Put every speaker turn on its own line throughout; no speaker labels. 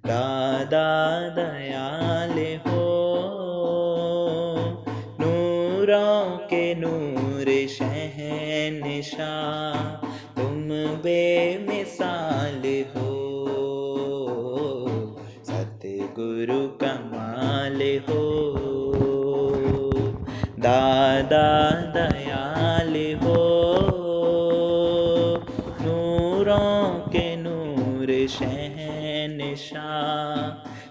दादा दयाल हो, नूरों के नूर शहंशाह, तुम बेमिसाल हो, सतगुरु कमाल हो। दादा दयाल हो, नूरों के नूर शहंशाह,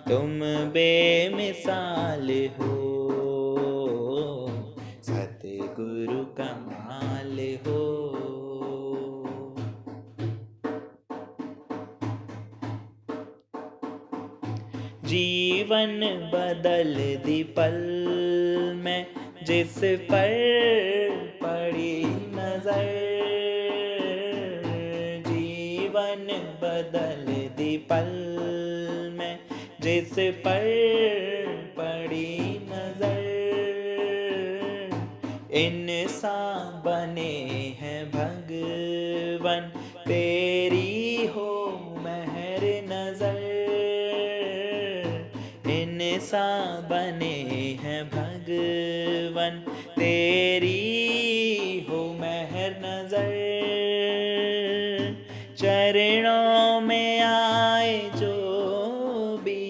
तुम बेमिसाल हो, सतगुरु कमाल हो। जीवन बदल दी पल में जिस पर पड़ी नजर, जीवन बदल दी पल में जिस पर पड़ी नजर, इंसान बने हैं भगवन, तेरी हो मेहर नजर, इंसान बने हैं भगवन, तेरी हो मेहर नजर, चरणों में आए जो भी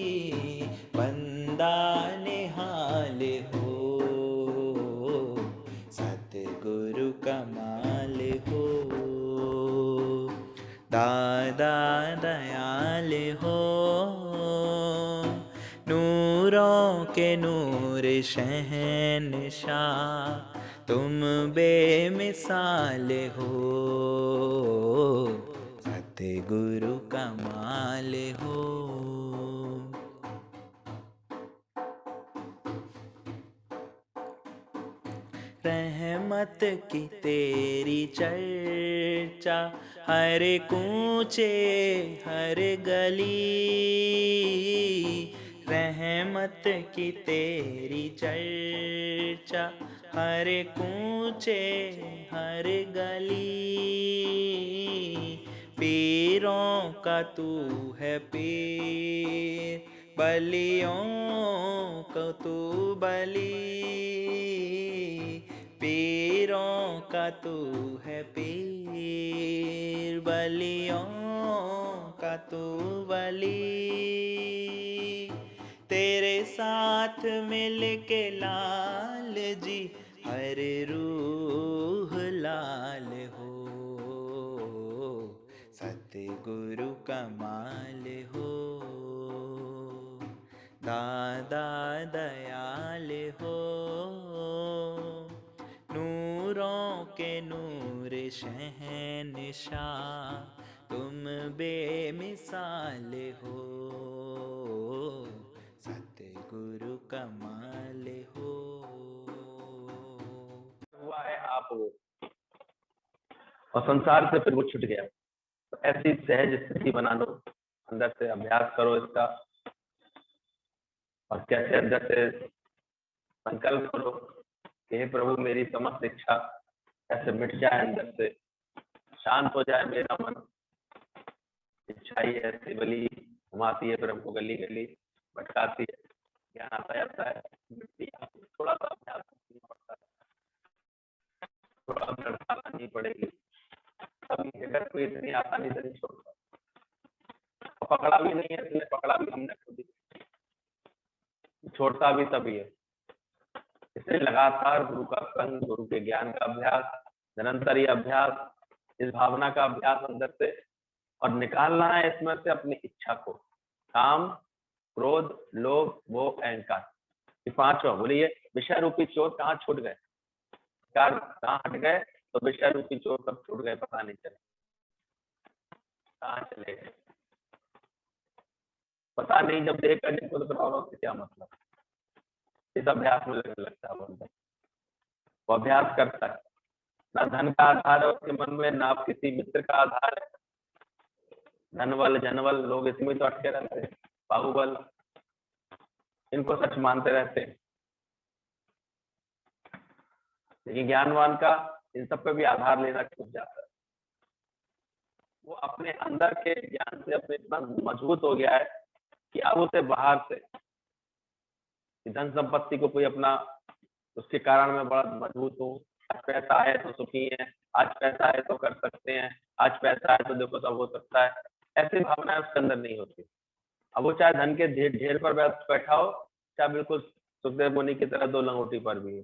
बंदा निहाल हो, सतगुरु कमाल हो। दादा दयाल हो, नूरों के नूर शहंशाह, तुम बेमिसाल हो, सतगुरु कमाल हो। रहमत की तेरी चर्चा हर कूचे हर गली, रहमत की तेरी चर्चा हर कूचे हर गली, पीरों का तू है पीर, बलियों को तू बली, पीरों का तू है पीर, बलियों का तू बली, तेरे साथ मिल के लाल जी हर रूह लाल हो, सतगुरु कमाल हो। दादा दयाल हो, नूरों के नूर शहंशाह, तुम बेमिसाल हो, सतगुरु कमाल हो।
हुआ है आप वो, और संसार से फिर वो छूट गया। तो ऐसी सहज स्थिति बना लो, अंदर से अभ्यास करो इसका, और कैसे अंदर से संकल्प करो कि हे प्रभु मेरी समस्त इच्छा ऐसे मिट जाए, अंदर से शांत हो जाए मेरा मन। इच्छा ही ऐसी बली घुमाती है, फिर हमको गली गली भटकाती है, ज्ञान आता जाता है, मिटती है। थोड़ा सा अभ्यास करना पड़ता है, थोड़ा दृढ़ता लानी पड़ेगी, तभी जगत को इतनी आसानी से नहीं छोड़ता। पकड़ा भी नहीं है, इसलिए पकड़ा भी हमने खुद ही, छोड़ता भी तभी है। इसलिए लगातार गुरु का संग, गुरु के ज्ञान का अभ्यास, निरंतर ये अभ्यास, इस भावना का अभ्यास अंदर से, और निकालना है इसमें से अपनी इच्छा को, काम क्रोध लोभ मोह अहंकार, ये पांचों। बोलिए विषय रूपी चोर कहाँ छूट गए, कहाँ हट गए, तो विषय रूपी चोर सब छूट गए, पता नहीं चले कहाँ चले गए, पता नहीं। जब देख करने को तो बताओ कि क्या मतलब, इस अभ्यास में लगने लगता है बंदा। वो अभ्यास करता है, ना धन का आधार है उसके मन में, ना किसी मित्र का आधार है। धनबल जनबल लोग इसमें तो अटके रहते हैं, बाहुबल, इनको सच मानते रहते हैं। लेकिन ज्ञानवान का इन सब पे भी आधार लेना छूट जाता है। वो अपने अंदर के ज्ञान से अपने इतना मजबूत हो गया है कि अब उसे बाहर से धन संपत्ति को कोई अपना उसके कारण मैं बड़ा मजबूत हूँ, आज पैसा है तो सुखी है, आज पैसा है तो कर सकते हैं, आज पैसा है तो देखो सब हो सकता है, ऐसी भावनाएं उसके अंदर नहीं होती। अब वो चाहे धन के ढेर पर बैठा हो, चाहे बिल्कुल सुखदेव मुनि की तरह 2 लंगोटी पर भी हो,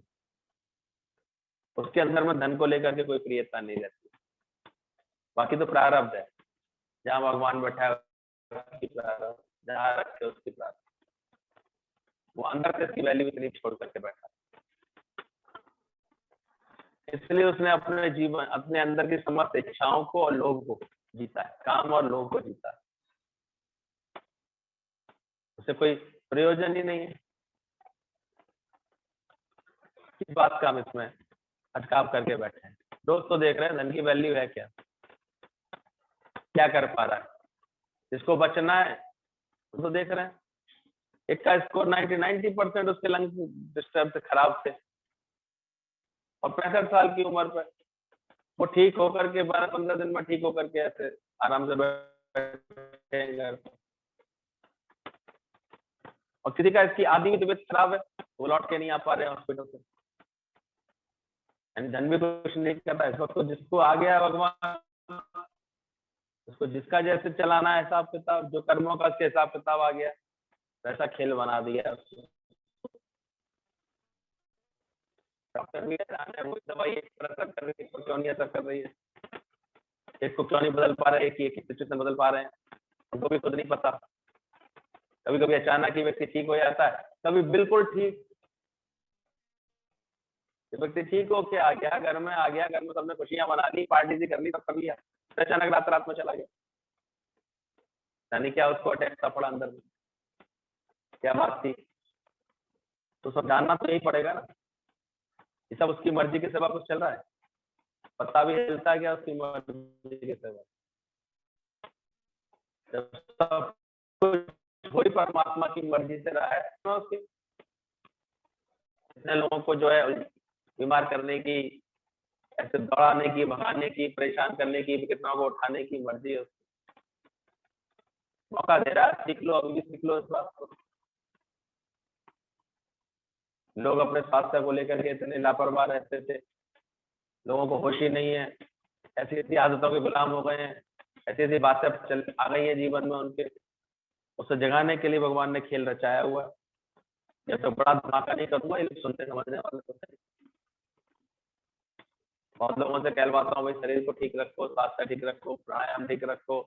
उसके अंदर में धन को लेकर के कोई प्रियता नहीं रहती। बाकी तो प्रारब्ध है, जहाँ भगवान बैठा है उसकी प्रारब्ध, जहाँ रखे उसकी प्रारब्ध, वो अंदर से इसकी वैल्यू इतनी छोड़ करके बैठा, इसलिए उसने अपने जीवन, अपने अंदर की समस्त इच्छाओं को और लोभ को जीता है, काम और लोभ को जीता है। उसे कोई प्रयोजन ही नहीं है। किस बात का हम इसमें अटकाव करके बैठे हैं? रोज तो देख रहे हैं धन की वैल्यू है क्या, क्या कर पा रहा है, जिसको बचना है तो देख रहे हैं। एक का स्कोर 90% उसके लंग्स डिस्टर्ब थे, खराब थे, और 65 साल की उम्र पर वो ठीक होकर के 12-15 दिन में ठीक होकर के ऐसे आराम से बैठे घर, और किसी का इसकी आधी भी तबीयत खराब है, वो लौट के नहीं आ पा रहे हैं हॉस्पिटल से, यानी धन भी कुछ नहीं कर रहा है इस वक्त। तो जिसको आ गया भगवान, उसको जिसका जैसे चलाना है हिसाब किताब, जो कर्मों का उसके हिसाब किताब आ गया, वैसा खेल बना दिया उसको। डॉक्टर भी हैरान है, वो दवाई एक तरह कर रही है, क्यों नहीं असर कर रही है, एक को क्यों नहीं बदल पा रहे, एक सिचुएशन बदल पा रहे हैं, उनको भी खुद नहीं पता। कभी कभी अचानक ही व्यक्ति ठीक हो जाता है, कभी बिल्कुल ठीक, व्यक्ति ठीक हो के आ गया घर में, आ गया घर में, सबने खुशियां मना ली, पार्टी सी कर ली, सब कर लिया, अचानक रात में चला गया, यानी क्या उसको अटैक था पड़ा अंदर में, क्या बात थी? तो सब जानना तो यही पड़ेगा ना, ये सब उसकी मर्जी के सिवा कुछ चल रहा है, पता भी चलता है क्या उसकी मर्जी के सिवा? जब सब कुछ वही परमात्मा की मर्जी से रहा है तो उसके इतने लोगों को जो है बीमार करने की, ऐसे दौड़ाने की, भगाने की, परेशान करने की, कितना को उठाने की मर्जी है, मौका दे रहा है, सीख लो, अभी भी सीख लो इस बात को। लोग अपने स्वास्थ्य को लेकर के इतने लापरवाह रहते थे, लोगों को होश ही नहीं है, ऐसी ऐसी आदतों के गुलाम हो गए हैं, ऐसी ऐसी बातें चल आ गई है जीवन में उनके, उसे जगाने के लिए भगवान ने खेल रचाया हुआ है। ये तो बड़ा धमाका नहीं करूंगा, ये सुनते समझने वाले तो है। बहुत लोगों से कहलवाता हूँ भाई शरीर को ठीक रखो, स्वास्थ्य ठीक रखो, प्राणायाम ठीक रखो,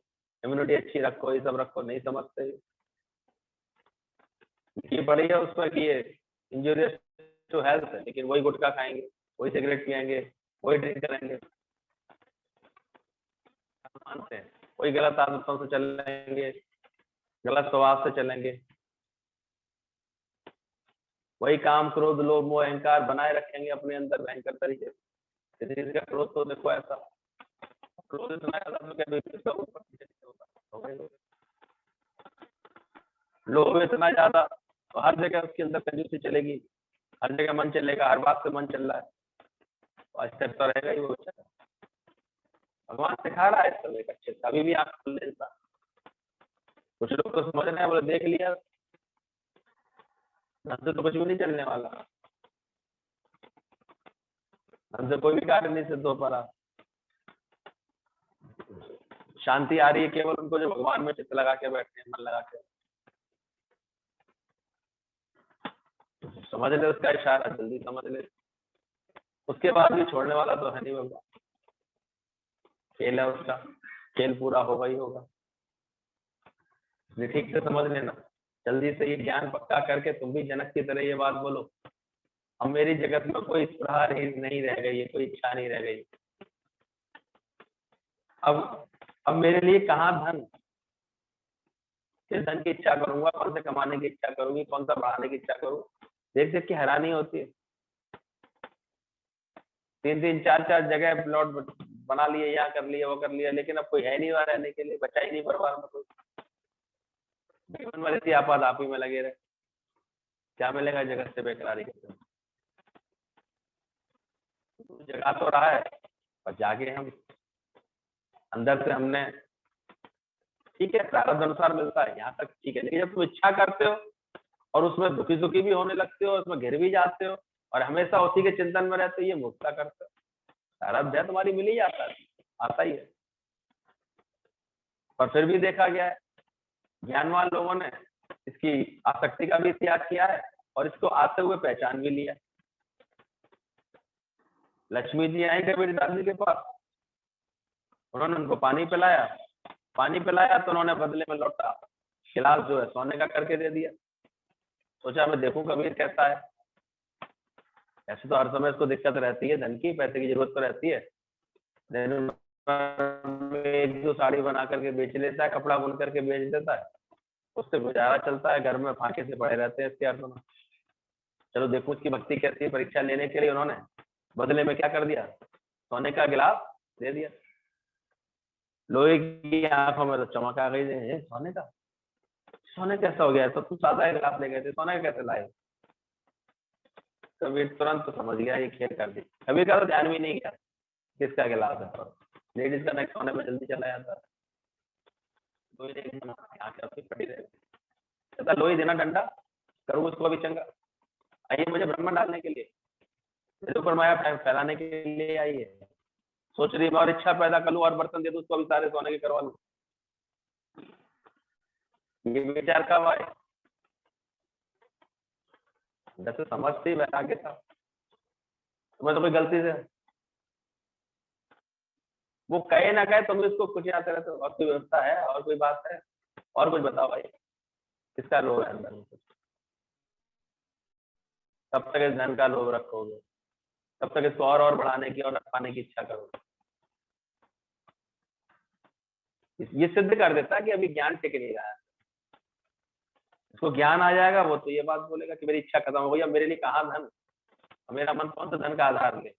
इम्यूनिटी अच्छी रखो, ये सब रखो, नहीं समझते। ये पड़ी है उस पर कि ये इंजूरियस टू हेल्थ है, लेकिन वही गुटखा खाएंगे, वही सिगरेट पिएंगे, वही ड्रिंक करेंगे, मानते हैं, वही गलत आदतों से चलेंगे, गलत स्वभाव से चलेंगे, वही काम क्रोध लोभ मोह अहंकार बनाए रखेंगे अपने अंदर भयंकर तरीके से। किसी का क्रोध तो देखो ऐसा, क्रोध इतना लोभ इतना ज्यादा, तो हर जगह उसके अंदर कंजूसी चलेगी, हर जगह मन चलेगा, हर बात से मन चल रहा है, स्टेप तो रहेगा ही वो। भगवान सिखा रहा है सब एक अच्छे से, अभी भी आंख खुल लेता। कुछ लोग तो समझ रहे हैं, बोले देख लिया हमसे तो कुछ भी नहीं चलने वाला, हमसे कोई भी कार्य नहीं सिद्ध हो पा रहा, शांति आ रही है केवल उनको जो भगवान में चित्त लगा के बैठते हैं, मन लगा के। समझ ले उसका इशारा, जल्दी समझ ले, उसके बाद भी छोड़ने वाला तो है नहीं भगवान, खेल है उसका, खेल पूरा होगा ही होगा। ठीक से समझ लेना, जल्दी से ये ज्ञान पक्का करके तुम भी जनक की तरह ये बात बोलो, अब मेरी जगत में कोई स्पृहा नहीं रह गई है, कोई इच्छा नहीं रह गई, अब मेरे लिए कहाँ धन, किस धन की इच्छा करूंगा, कौन से कमाने की इच्छा करूंगी, कौन सा बढ़ाने की इच्छा करूँ, देख देख के हैरानी होती है। 3-3 4-4 जगह प्लॉट बना लिए, यहाँ कर लिया, वो कर लिया, लेकिन अब कोई है नहीं वहां रहने के लिए, बचा ही नहीं परिवार में कोई, जीवन में इसी आपाधापी में लगे रहे, क्या मिलेगा जगत से बेकरारी के? जगा तो रहा है, और जाके हम अंदर से हमने ठीक है, प्रारब्ध अनुसार मिलता है, यहाँ तक ठीक है। लेकिन जब तुम इच्छा करते हो और उसमें दुखी सुखी भी होने लगते हो, उसमें घिर भी जाते हो और हमेशा उसी के चिंतन में रहते हो, ये मूर्खता करते हो। प्रारब्ध है तुम्हारी, मिल ही जाता है, आता ही है। और फिर भी देखा गया है ज्ञानवान लोगों ने इसकी आसक्ति का भी त्याग किया है और इसको आते हुए पहचान भी लिया। लक्ष्मी जी आई कबीरदास जी के पास, उन्होंने उनको पानी पिलाया तो उन्होंने बदले में लौटा गिलास जो है सोने का करके दे दिया। सोचा मैं देखूं कबीर कैसा है। ऐसे तो हर समय इसको दिक्कत रहती है, धन की, पैसे की जरूरत तो रहती है। एक दो साड़ी बना करके बेच लेता है, कपड़ा बुन करके बेच देता है, उससे गुजारा चलता है, घर में फाके से पड़े रहते हैं इसके अर्थ में। चलो देखो उसकी भक्ति कैसी है। परीक्षा लेने के लिए उन्होंने बदले में क्या कर दिया, सोने का गिलास दे दिया। लोहे की आंखों में तो चमक आ गई, सोने का, सोने कैसा हो गया, तो तुम सादा गिलास ले गए थे, सोने का कैसे लाए। कबीर तुरंत तो समझ गया ये खेल कर दी। कबीर का तो ध्यान भी नहीं गया किसका गिलास है। लेडीज का नेक्स्ट सोने में जल्दी चला जाता है, कहता लोही देना डंडा, करूँ उसको अभी चंगा। आइए मुझे ब्रह्मण डालने के लिए, मेरे ऊपर माया फैलाने के लिए आई है। सोच रही मैं और इच्छा पैदा कर लूं और बर्तन दे दूं उसको अभी सारे सोने के करवा लूं। ये विचार कब आए, जैसे समझती वैराग्य था। तुम्हें तो कोई गलती से वो कहे ना कहे तुम इसको कुछ आते रहते हो। और कोई व्यवस्था है और कोई बात है और कुछ बताओ भाई, किसका लोभ है अंदर में। कब तक इस धन का लोभ रखोगे, कब तक इसको और बढ़ाने की और पाने की इच्छा करोगे। ये सिद्ध कर देता है कि अभी ज्ञान टिक नहीं रहा है। इसको ज्ञान आ जाएगा वो तो ये बात बोलेगा कि मेरी इच्छा खत्म हो गई, अब मेरे लिए कहाँ धन, मेरा मन कौन सा धन का आधार ले,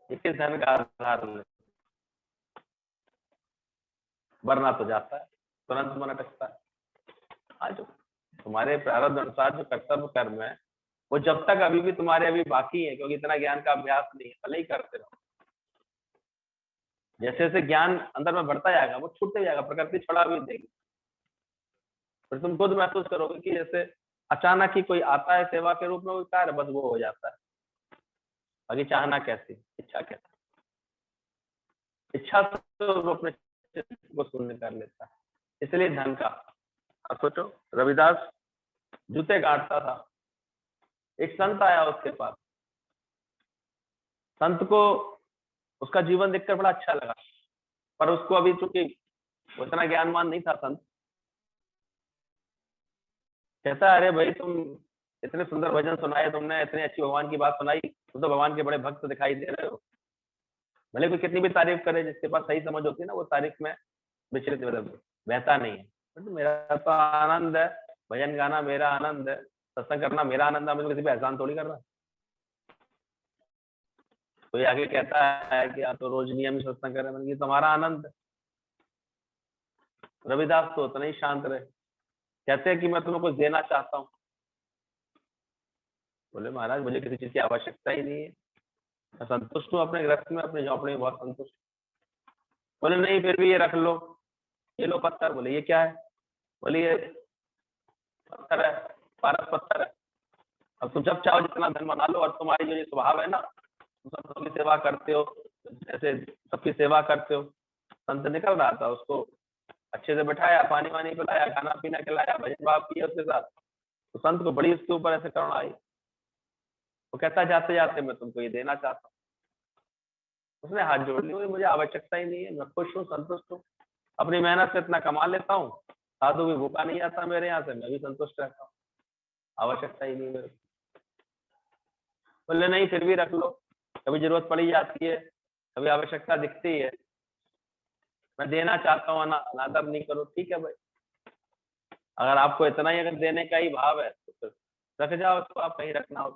किस धन का आधार ले। वरना तो जाता है, तुरंत मन अटकता है। आज तुम्हारे प्रारब्ध अनुसार जो कर्तव्य कर्म है वो जब तक अभी भी तुम्हारे अभी बाकी है, क्योंकि इतना ज्ञान का अभ्यास नहीं है, भले ही करते रहो। जैसे जैसे ज्ञान अंदर में बढ़ता जाएगा वो छूटते जाएगा, प्रकृति छोड़ा भी देगी। फिर तुम खुद महसूस करोगे कि जैसे अचानक ही कोई आता है सेवा के रूप में, कोई कार्य बस वो हो जाता है। बाकी चाहना कैसी, इच्छा कैसी, इच्छा तो वो अपने को शून्य कर लेता है। इसलिए धन का, अब सोचो रविदास जूते काटता था, एक संत आया उसके पास, संत को उसका जीवन देखकर बड़ा अच्छा लगा, पर उसको अभी चूंकि उतना ज्ञानवान नहीं था संत, कहता अरे भाई तुम इतने सुंदर भजन सुनाए तुमने, इतनी अच्छी भगवान की बात सुनाई, तुम तो भगवान के बड़े भक्त दिखाई दे रहे हो। भले कोई कितनी भी तारीफ करे, जिसके पास सही समझ होती है ना वो तारीफ में विचलित मतलब बहता नहीं है। तो मेरा तो आनंद है, भजन गाना मेरा आनंद है, सत्संग करना मेरा आनंद है, मुझे किसी पे एहसान थोड़ी कर रहा है। कोई आगे कहता है कि आप तो रोज नियमित सत्संग कर रहे हैं, ये तुम्हारा आनंद है। रविदास तो उतना ही शांत रहे, कहते हैं कि मैं तुम्हें कुछ देना चाहता हूँ। बोले महाराज मुझे किसी चीज की आवश्यकता ही नहीं है, मैं संतुष्ट हूँ अपने गृहस्थ में, अपने झोंपड़े में बहुत संतुष्ट। बोले नहीं फिर भी ये रख लो, ये लो पत्थर। बोले ये क्या है, बोले ये पत्थर है, पारस पत्थर है, अब तुम जब चाहो जितना धन बना लो, और तुम्हारी जो ये स्वभाव है ना, तुम सबकी सेवा करते हो, जैसे सबकी सेवा करते हो। संत निकल रहा था, उसको अच्छे से बैठाया, पानी वानी पिलाया, खाना पीना खिलाया, भजन भाव किया उसके साथ। तो संत को बड़ी उसके ऊपर ऐसे करुणा आई, वो कहता जाते जाते मैं तुमको ये देना चाहता हूँ। उसने हाथ जोड़ लिया, मुझे आवश्यकता ही नहीं है, मैं खुश हूँ, संतुष्ट हूँ, अपनी मेहनत से इतना कमा लेता हूँ, साधु भी भूखा नहीं आता मेरे यहाँ से, मैं भी संतुष्ट रहता हूँ, आवश्यकता ही नहीं मेरे। बोले नहीं फिर भी रख लो, कभी जरूरत पड़ी जाती है, कभी आवश्यकता दिखती है, मैं देना चाहता हूँ, अनादर नहीं करो। ठीक है भाई, अगर आपको इतना ही अगर देने का ही भाव है तो फिर रख जाओ उसको, आप कहीं रखना हो।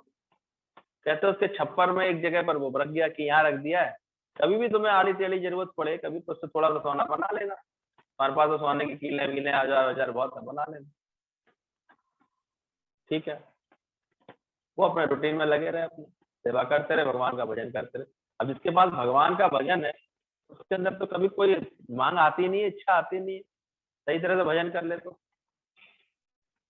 कहते उसके छप्पर में एक जगह पर वो रख गया कि यहाँ रख दिया है, कभी भी तुम्हें आड़ी टेढ़ी जरूरत पड़े, कभी तो उससे थोड़ा सा सोना बना लेना, हमारे पास तो सोने की कीले वीले 1000 बहुत है, बना लेना। ठीक है, वो अपने रूटीन में लगे रहे, अपनी सेवा करते रहे, भगवान का भजन करते रहे। अब जिसके पास भगवान का भजन है उसके अंदर तो कभी कोई मांग आती नहीं है, इच्छा आती नहीं है, सही तरह से भजन कर ले तो।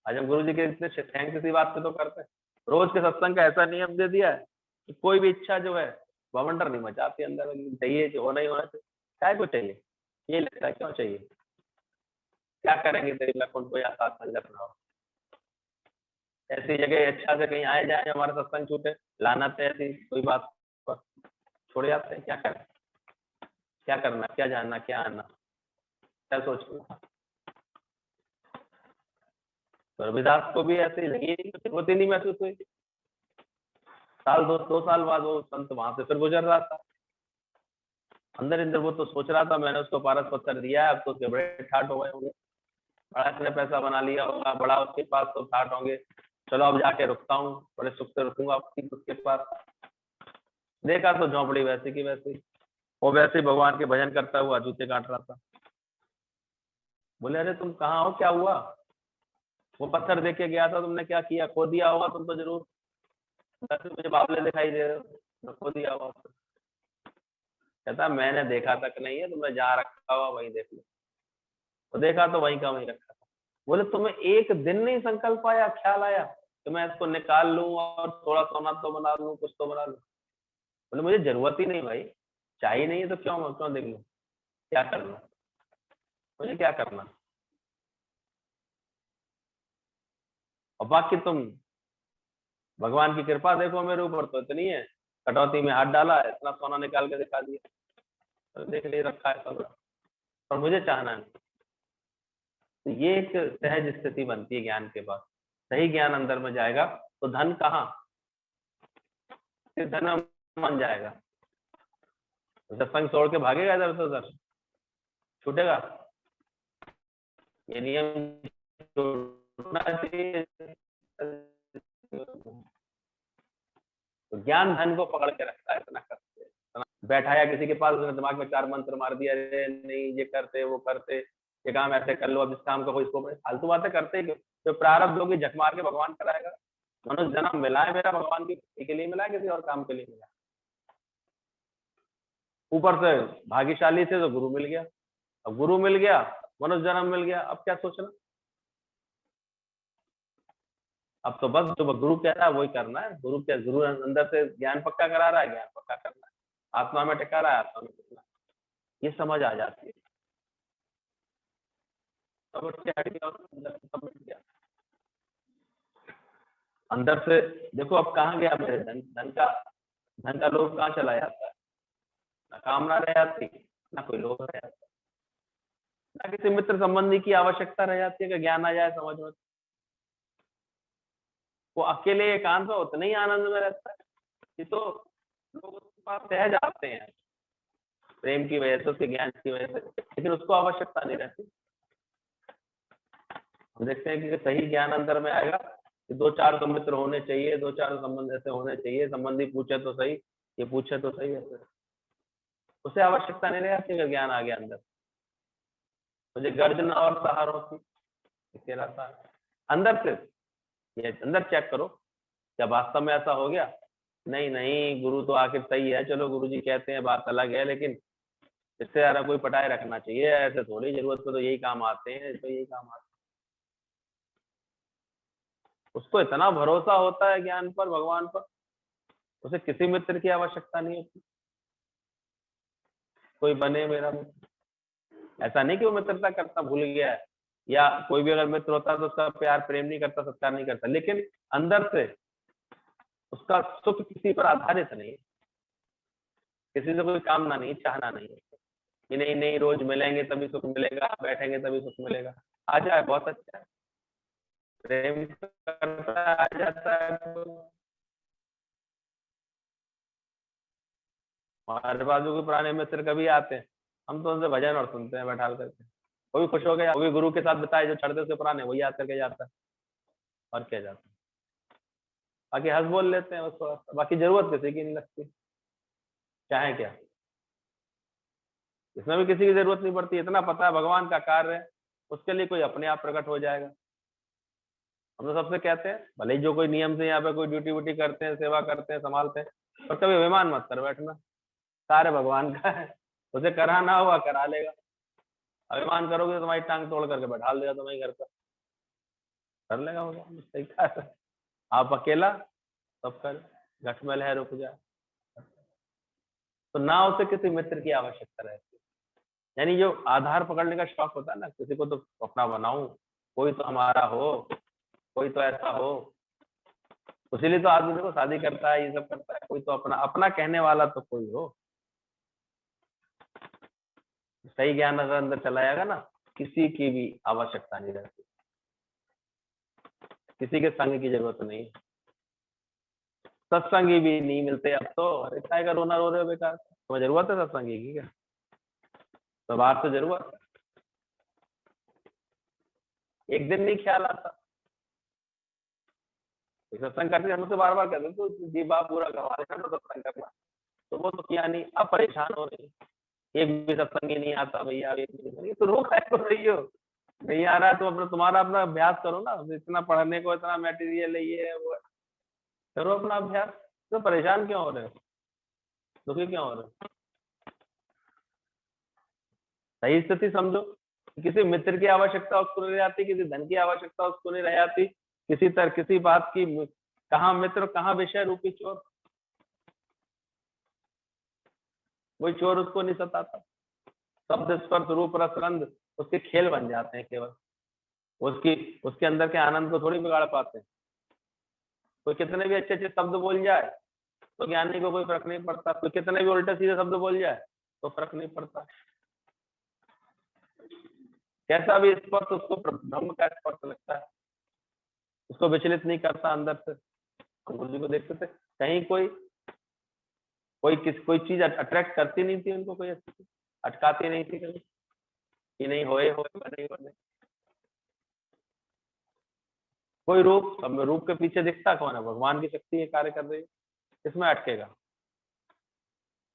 आज हम गुरु जी के इतने थैंक इसी बात पे तो करते हैं। रोज के सत्संग का ऐसा नियम दे दिया है कि कोई भी इच्छा जो है बवंडर नहीं मचाती अंदर, चाहिए जो होना ही होना चाहिए। क्या को चाहिए, ये लगता है क्यों चाहिए, क्या करेंगे तेरी लखन कोई आसाद संगत ना हो। ऐसी जगह अच्छा से कहीं आए जाए हमारा सत्संग छूटे, लानत है ऐसी कोई बात पर छोड़ जाते हैं। क्या करें, क्या करना, क्या जानना, क्या आना, क्या सोचना। तो रविदास को भी ऐसे लगी, जरूरत ही नहीं महसूस हुई। साल दो साल बाद वो संत वहां से फिर गुजर रहा था। अंदर अंदर वो तो सोच रहा था मैंने उसको पारस पत्थर दिया है, अब तो उसके बड़े ठाट हो गए होंगे, बड़ा इसने पैसा बना लिया होगा, बड़ा उसके पास तो ठाट होंगे, चलो अब जाके रुकता हूँ, बड़े सुख से रुकूंगा उसके पास। देखा तो झोंपड़ी वैसी की वैसी, वो वैसे भगवान के भजन करता हुआ जूते काट रहा था। बोले अरे तुम कहाँ हो, क्या हुआ? वो पत्थर देख के गया था, तुमने क्या किया, खो दिया होगा तुम तो जरूर, मुझे बावले दिखाई दे रहे हो, खो दिया होगा। कहता मैंने देखा तक नहीं है, तुमने जहाँ रखा हुआ वहीं देख लो। तो देखा तो वहीं का वहीं रखा था। बोले तुम्हें एक दिन नहीं संकल्प आया, ख्याल आया कि मैं इसको निकाल लूं और थोड़ा सोना तो बना लूं, कुछ तो बना लूं? बोले मुझे जरूरत ही नहीं भाई, चाहिए नहीं है तो क्यों देख लूं, क्या करना, मुझे क्या करना। और बाकी तुम भगवान की कृपा देखो मेरे ऊपर तो इतनी है, कटौती में हाथ डाला है, इतना सोना निकाल के दिखा दिया, तो देख लिए रखा है सब, और मुझे चाहना नहीं। तो ये एक सहज स्थिति बनती है ज्ञान के बाद। सही ज्ञान अंदर में जाएगा तो धन कहाँ, फिर धन बन जाएगा। सत्संग छोड़ के भागेगा इधर से उधर, छूटेगा। ये नियम छूटना चाहिए। तो ज्ञान धन को पकड़ के रखता है, इतना करते बैठाया किसी के पास, उसने दिमाग में 4 मंत्र मार दिया, अरे नहीं ये करते वो करते, ये काम ऐसे कर लो, अब इस काम का कोई इसको फालतू बातें करते ही। तो प्रारब्ध होगी झक मार के भगवान कराएगा। मनुष्य जन्म मिला है मेरा भगवान के लिए मिला है, किसी और काम के लिए मिला। ऊपर से भाग्यशाली से तो गुरु मिल गया, अब गुरु मिल गया, मनुष्य जन्म मिल गया, अब क्या सोचना। अब तो बस जो गुरु कह रहा है वही करना है। गुरु अंदर से ज्ञान पक्का करा रहा है, ज्ञान पक्का करना है, आत्मा में टिका रहा है, आत्मा में टिकना, ये समझ आ जाती है। सब उठ के हट गया, सब मिट गया अंदर से। देखो अब कहाँ गया मेरे धन का लोभ कहाँ चला जाता है, ना कामना रह जाती, ना कोई लोभ रह जाता, ना किसी मित्र संबंधी की आवश्यकता रह जाती है कि ज्ञान आ जाए समझ में। वो अकेले एकांत में उतने ही आनंद में रहता है कि तो लोग उसके पास सहज आते हैं प्रेम की वजह से, उसके ज्ञान की वजह से, लेकिन उसको आवश्यकता नहीं रहती। हम देखते हैं कि सही ज्ञान अंदर में आएगा कि 2-4 तो मित्र होने चाहिए, 2-4 संबंध ऐसे होने चाहिए, संबंधी पूछे तो सही, ये पूछे तो सही, ऐसे उसे आवश्यकता नहीं रहती कि ज्ञान आ गया अंदर। मुझे गर्जना और सहारों की रहता है अंदर से। ये अंदर चेक करो, क्या वास्तव में ऐसा हो गया? नहीं नहीं, गुरु तो आखिर सही है, चलो गुरु जी कहते हैं बात अलग है, लेकिन इससे ज्यादा कोई पटाए रखना चाहिए, ऐसे थोड़ी, जरूरत पे तो यही काम आते हैं, तो यही काम आते हैं। उसको इतना भरोसा होता है ज्ञान पर, भगवान पर, उसे किसी मित्र की आवश्यकता नहीं होती। कोई बने मेरा मित्र, ऐसा नहीं कि वो मित्रता करता भूल गया है, या कोई भी अगर मित्र होता है तो उसका प्यार प्रेम नहीं करता, सत्कार नहीं करता, लेकिन अंदर से उसका सुख किसी पर आधारित नहीं, किसी से कोई कामना नहीं, चाहना नहीं है कि नहीं नहीं रोज मिलेंगे तभी सुख मिलेगा, बैठेंगे तभी सुख मिलेगा। आ जाए बहुत अच्छा है, प्रेम करता है, आ जाता है तो। हमारे बाजू के पुराने मित्र कभी आते हैं, हम तो उनसे भजन और सुनते हैं बैठा करके, वो भी खुश हो गया, वो भी गुरु के साथ बिताए जो छड़ते से पुराने, वही याद करके जाता है, और क्या जाता है। बाकी हंस बोल लेते हैं बस थोड़ा सा, बाकी जरूरत किसी की नहीं लगती, चाहे क्या, इसमें भी किसी की जरूरत नहीं पड़ती। इतना पता है भगवान का कार्य है, उसके लिए कोई अपने आप प्रकट हो जाएगा। हम तो सबसे कहते हैं भले ही जो कोई नियम से यहाँ पे कोई ड्यूटी व्यूटी करते हैं, सेवा करते हैं, संभालते हैं, पर कभी अभिमान मत कर बैठना, कार्य भगवान का है, उसे कराना हुआ करा लेगा। अभिमान करोगे तो तुम्हारी टांग तोड़ करके बैठा देगा तुम्हारे घर पर, कर लेगा भगवान, सही कहा है। आप अकेला सब कर, घटमल है रुक जाए। तो ना उसे किसी मित्र की आवश्यकता रहती, यानी जो आधार पकड़ने का शौक होता है ना, किसी को तो अपना बनाऊं, कोई तो हमारा हो, कोई तो ऐसा हो। इसीलिए तो आदमी देखो शादी करता है, ये सब करता है, कोई तो अपना अपना कहने वाला तो कोई हो। सही ज्ञान अगर अंदर चला जाएगा ना, किसी की भी आवश्यकता नहीं रहती, किसी के संग की जरूरत नहीं। सत्संगी भी नहीं मिलते अब तो, अरे काय का रोना रो रहे हो बेकार, तुम्हें जरूरत है सत्संगी की क्या? तो बात तो जरूरत है, एक दिन नहीं ख्याल आता। तो सत्संग करते हम तो बार बार कहते तो जी बाप पूरा करवा देना तो सत्संग करना, तो वो तो किया नहीं, अब परेशान हो रही, एक भी सत्संगी नहीं आता भैया, तो रोक है रही हो, नहीं आ रहा है तो अपना तुम्हारा अपना अभ्यास करो ना, इतना पढ़ने को इतना मटेरियल है, ये है वो है, करो अपना अभ्यास। तो परेशान क्यों हो रहे हो, दुखी क्यों हो रहे हो? सही स्थिति समझो, किसी मित्र की आवश्यकता उसको नहीं रह जाती, किसी धन की आवश्यकता उसको नहीं रह जाती, किसी बात की, कहाँ मित्र कहाँ विषय रूपी चोर, कोई चोर उसको नहीं सताता। शब्द स्पर्श रूप रस गंध उसके खेल बन जाते हैं केवल, उसके अंदर के आनंद को थोड़ी बिगाड़ पाते हैं। कोई कितने भी अच्छे अच्छे शब्द बोल जाए तो ज्ञानी को कोई फर्क नहीं पड़ता, कोई कितने भी उल्टे सीधे शब्द बोल जाए तो फर्क नहीं पड़ता। कैसा भी स्पर्श उसको ब्रह्म का स्पर्श लगता है, उसको विचलित नहीं करता अंदर से। गुरु जी को देखते थे, कहीं कोई चीज अट्रैक्ट करती नहीं थी उनको, कोई ऐसी अटकाती नहीं थी कहीं कि नहीं होए बने बने। कोई रूप के पीछे दिखता कौन है, भगवान की शक्ति है कार्य कर रही है, इसमें अटकेगा।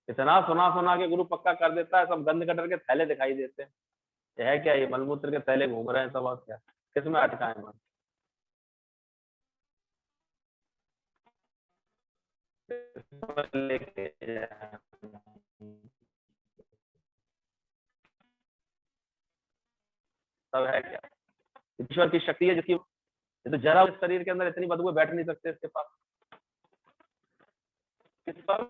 इतना सुना सुना के गुरु पक्का कर देता है, सब गंद कटर के थैले दिखाई देते हैं, ये है क्या, ये मलमूत्र के थैले घूम रहे हैं सब, और क्या, किसमें अटका है मन। सब है क्या, ईश्वर की शक्ति है जिसकी, ये तो जरा उस शरीर के अंदर इतनी बदबू बैठ नहीं सकते इसके पास, किस पर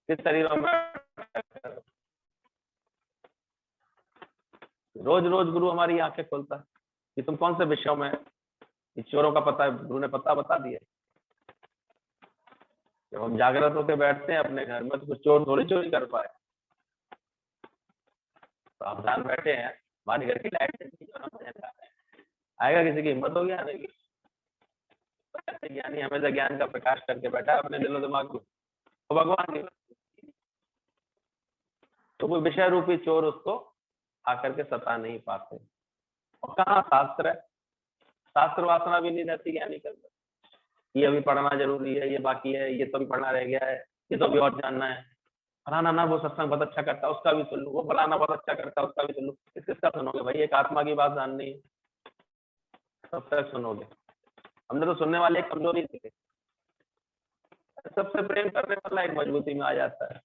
किस शरीरों में। रोज रोज गुरु हमारी आंखें खोलता है कि तुम कौन से विषयों में, चोरों का पता है, गुरु ने पता बता दिया। जब हम जागृत होकर बैठते हैं अपने घर में तो कुछ चोर थोड़ी चोरी कर पाए, तो आप ध्यान बैठे हैं, हमारे घर की लाइट आएगा, किसी की हिम्मत होगी आने की? ज्ञानी हमेशा ज्ञान का प्रकाश करके बैठा है अपने दिलो दिमाग को, तो भगवान की, तो कोई विषय रूपी चोर उसको आकर के सता नहीं पाते। और कहाँ शास्त्र है, शास्त्र वासना भी नहीं रहती ज्ञानी के अंदर, ये अभी पढ़ना जरूरी है, ये बाकी है, ये तो भी पढ़ना रह गया है, ये तो भी और जानना है, फलाना ना वो सत्संग बहुत अच्छा करता है उसका भी सुन लो, वो फलाना बहुत अच्छा करता है उसका भी सुन लो। किसका सुनोगे भाई, एक आत्मा की बात जाननी है, तब तक सुनोगे। हमने तो सुनने वाले एक कमजोरी थी, सबसे प्रेम करने वाला एक मजबूती में आ जाता है।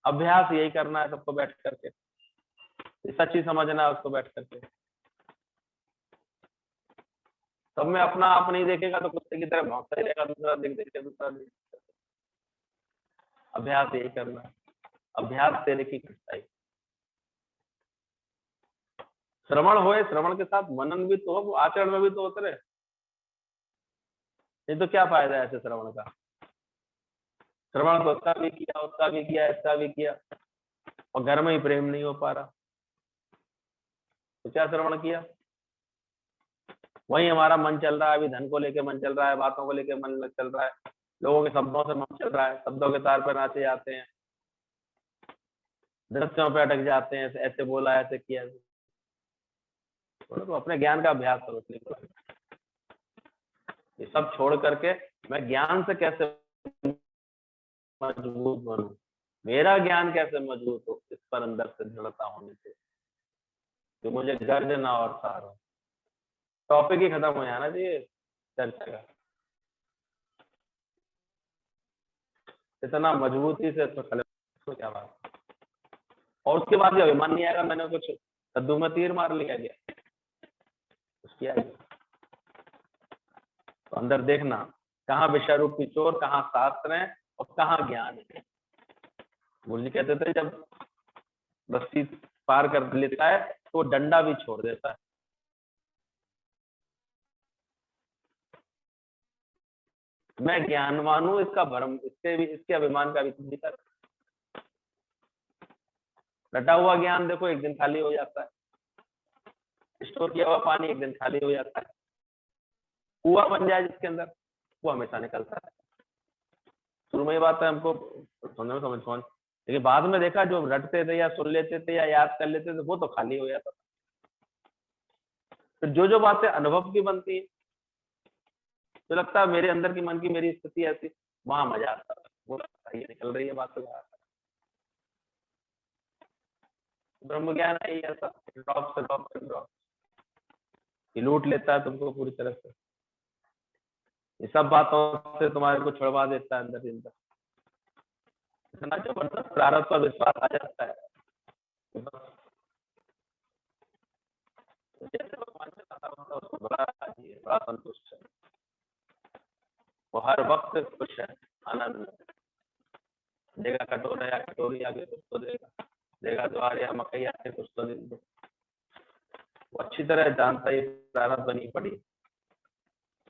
अभ्यास यही करना है सबको बैठ करके, सच्ची समझना है उसको बैठ करके। सब में अपना आप नहीं देखेगा तो कुत्ते की तरह भौंकता ही रहेगा, दूसरा देख देख के दूसरा देख। अभ्यास यही करना है, अभ्यास से लिखी कठिनाई। श्रवण होए, श्रवण के साथ मनन भी तो हो, आचरण में भी तो उतरे, नहीं तो क्या फायदा है ऐसे श्रवण का। श्रवण तो उसका भी किया, उसका भी किया, इसका भी किया, और घर में ही प्रेम नहीं हो पा रहा, तो क्या श्रवण किया। वही हमारा मन चल रहा है, अभी धन को लेके मन चल रहा है, बातों को लेके मन चल रहा है, लोगों के शब्दों से मन चल रहा है, शब्दों के तार पर नाचे जाते हैं, दृश्यों पे अटक जाते हैं, ऐसे बोला ऐसे किया। तो अपने ज्ञान का अभ्यास करो, ये सब छोड़ करके मैं ज्ञान से कैसे मजबूत बनूं, मेरा ज्ञान कैसे मजबूत हो, इस पर अंदर से दृढ़ता होनी चाहिए, तो मुझे गर्ज ना और सार हो। टॉपिक ही खत्म हो जाना चाहिए चर्चा का। इतना मजबूती से इसमें खड़े, तो क्या बात। और उसके बाद भी अभिमान नहीं आएगा मैंने कुछ कद्दू में तीर मार लिया गया, उसकी आएगी। तो अंदर देखना कहाँ विषय रूपी चोर, कहाँ शास्त्र है और कहाँ ज्ञान है। गुरु जी कहते थे जब रस्सी पार कर लेता है तो डंडा भी छोड़ देता है। मैं ज्ञानवान हूं, इसका भ्रम, इसके अभिमान का भी तुम कर। रटा हुआ ज्ञान देखो एक दिन खाली हो जाता है, स्टोर किया हुआ पानी एक दिन खाली हो जाता है। कुआं बन जाए जिसके अंदर, वो हमेशा निकलता है। शुरू में ये बात है हमको समझ, लेकिन बाद में देखा जो रटते थे या सुन लेते थे या याद कर लेते थे वो तो खाली हो जाता था। तो जो बातें अनुभव की बनती है, जो लगता है मेरे अंदर की मन की मेरी स्थिति ऐसी, वहां मजा आता है, वो लगता है ये निकल रही है बात। तो ब्रह्म ज्ञान है ऐसा, ड्रॉप से ड्रॉप ये लूट लेता है तुमको पूरी तरह से। ये सब बातों से तुम्हारे को छुड़वा देता है अंदर ही अंदर। इतना जबरदस्त प्रारब्ध पर विश्वास आ जाता है कि बस जैसे भगवान से नाता होता है उसको बड़ा राजी है, बड़ा संतुष्ट है, वो हर वक्त खुश है, आनंद है। देगा कटोरा या कटोरी आगे कुछ तो देगा, देगा द्वार या मकई आगे कुछ तो दे दो। वो अच्छी तरह जानता है प्रारब्ध बनी पड़ी।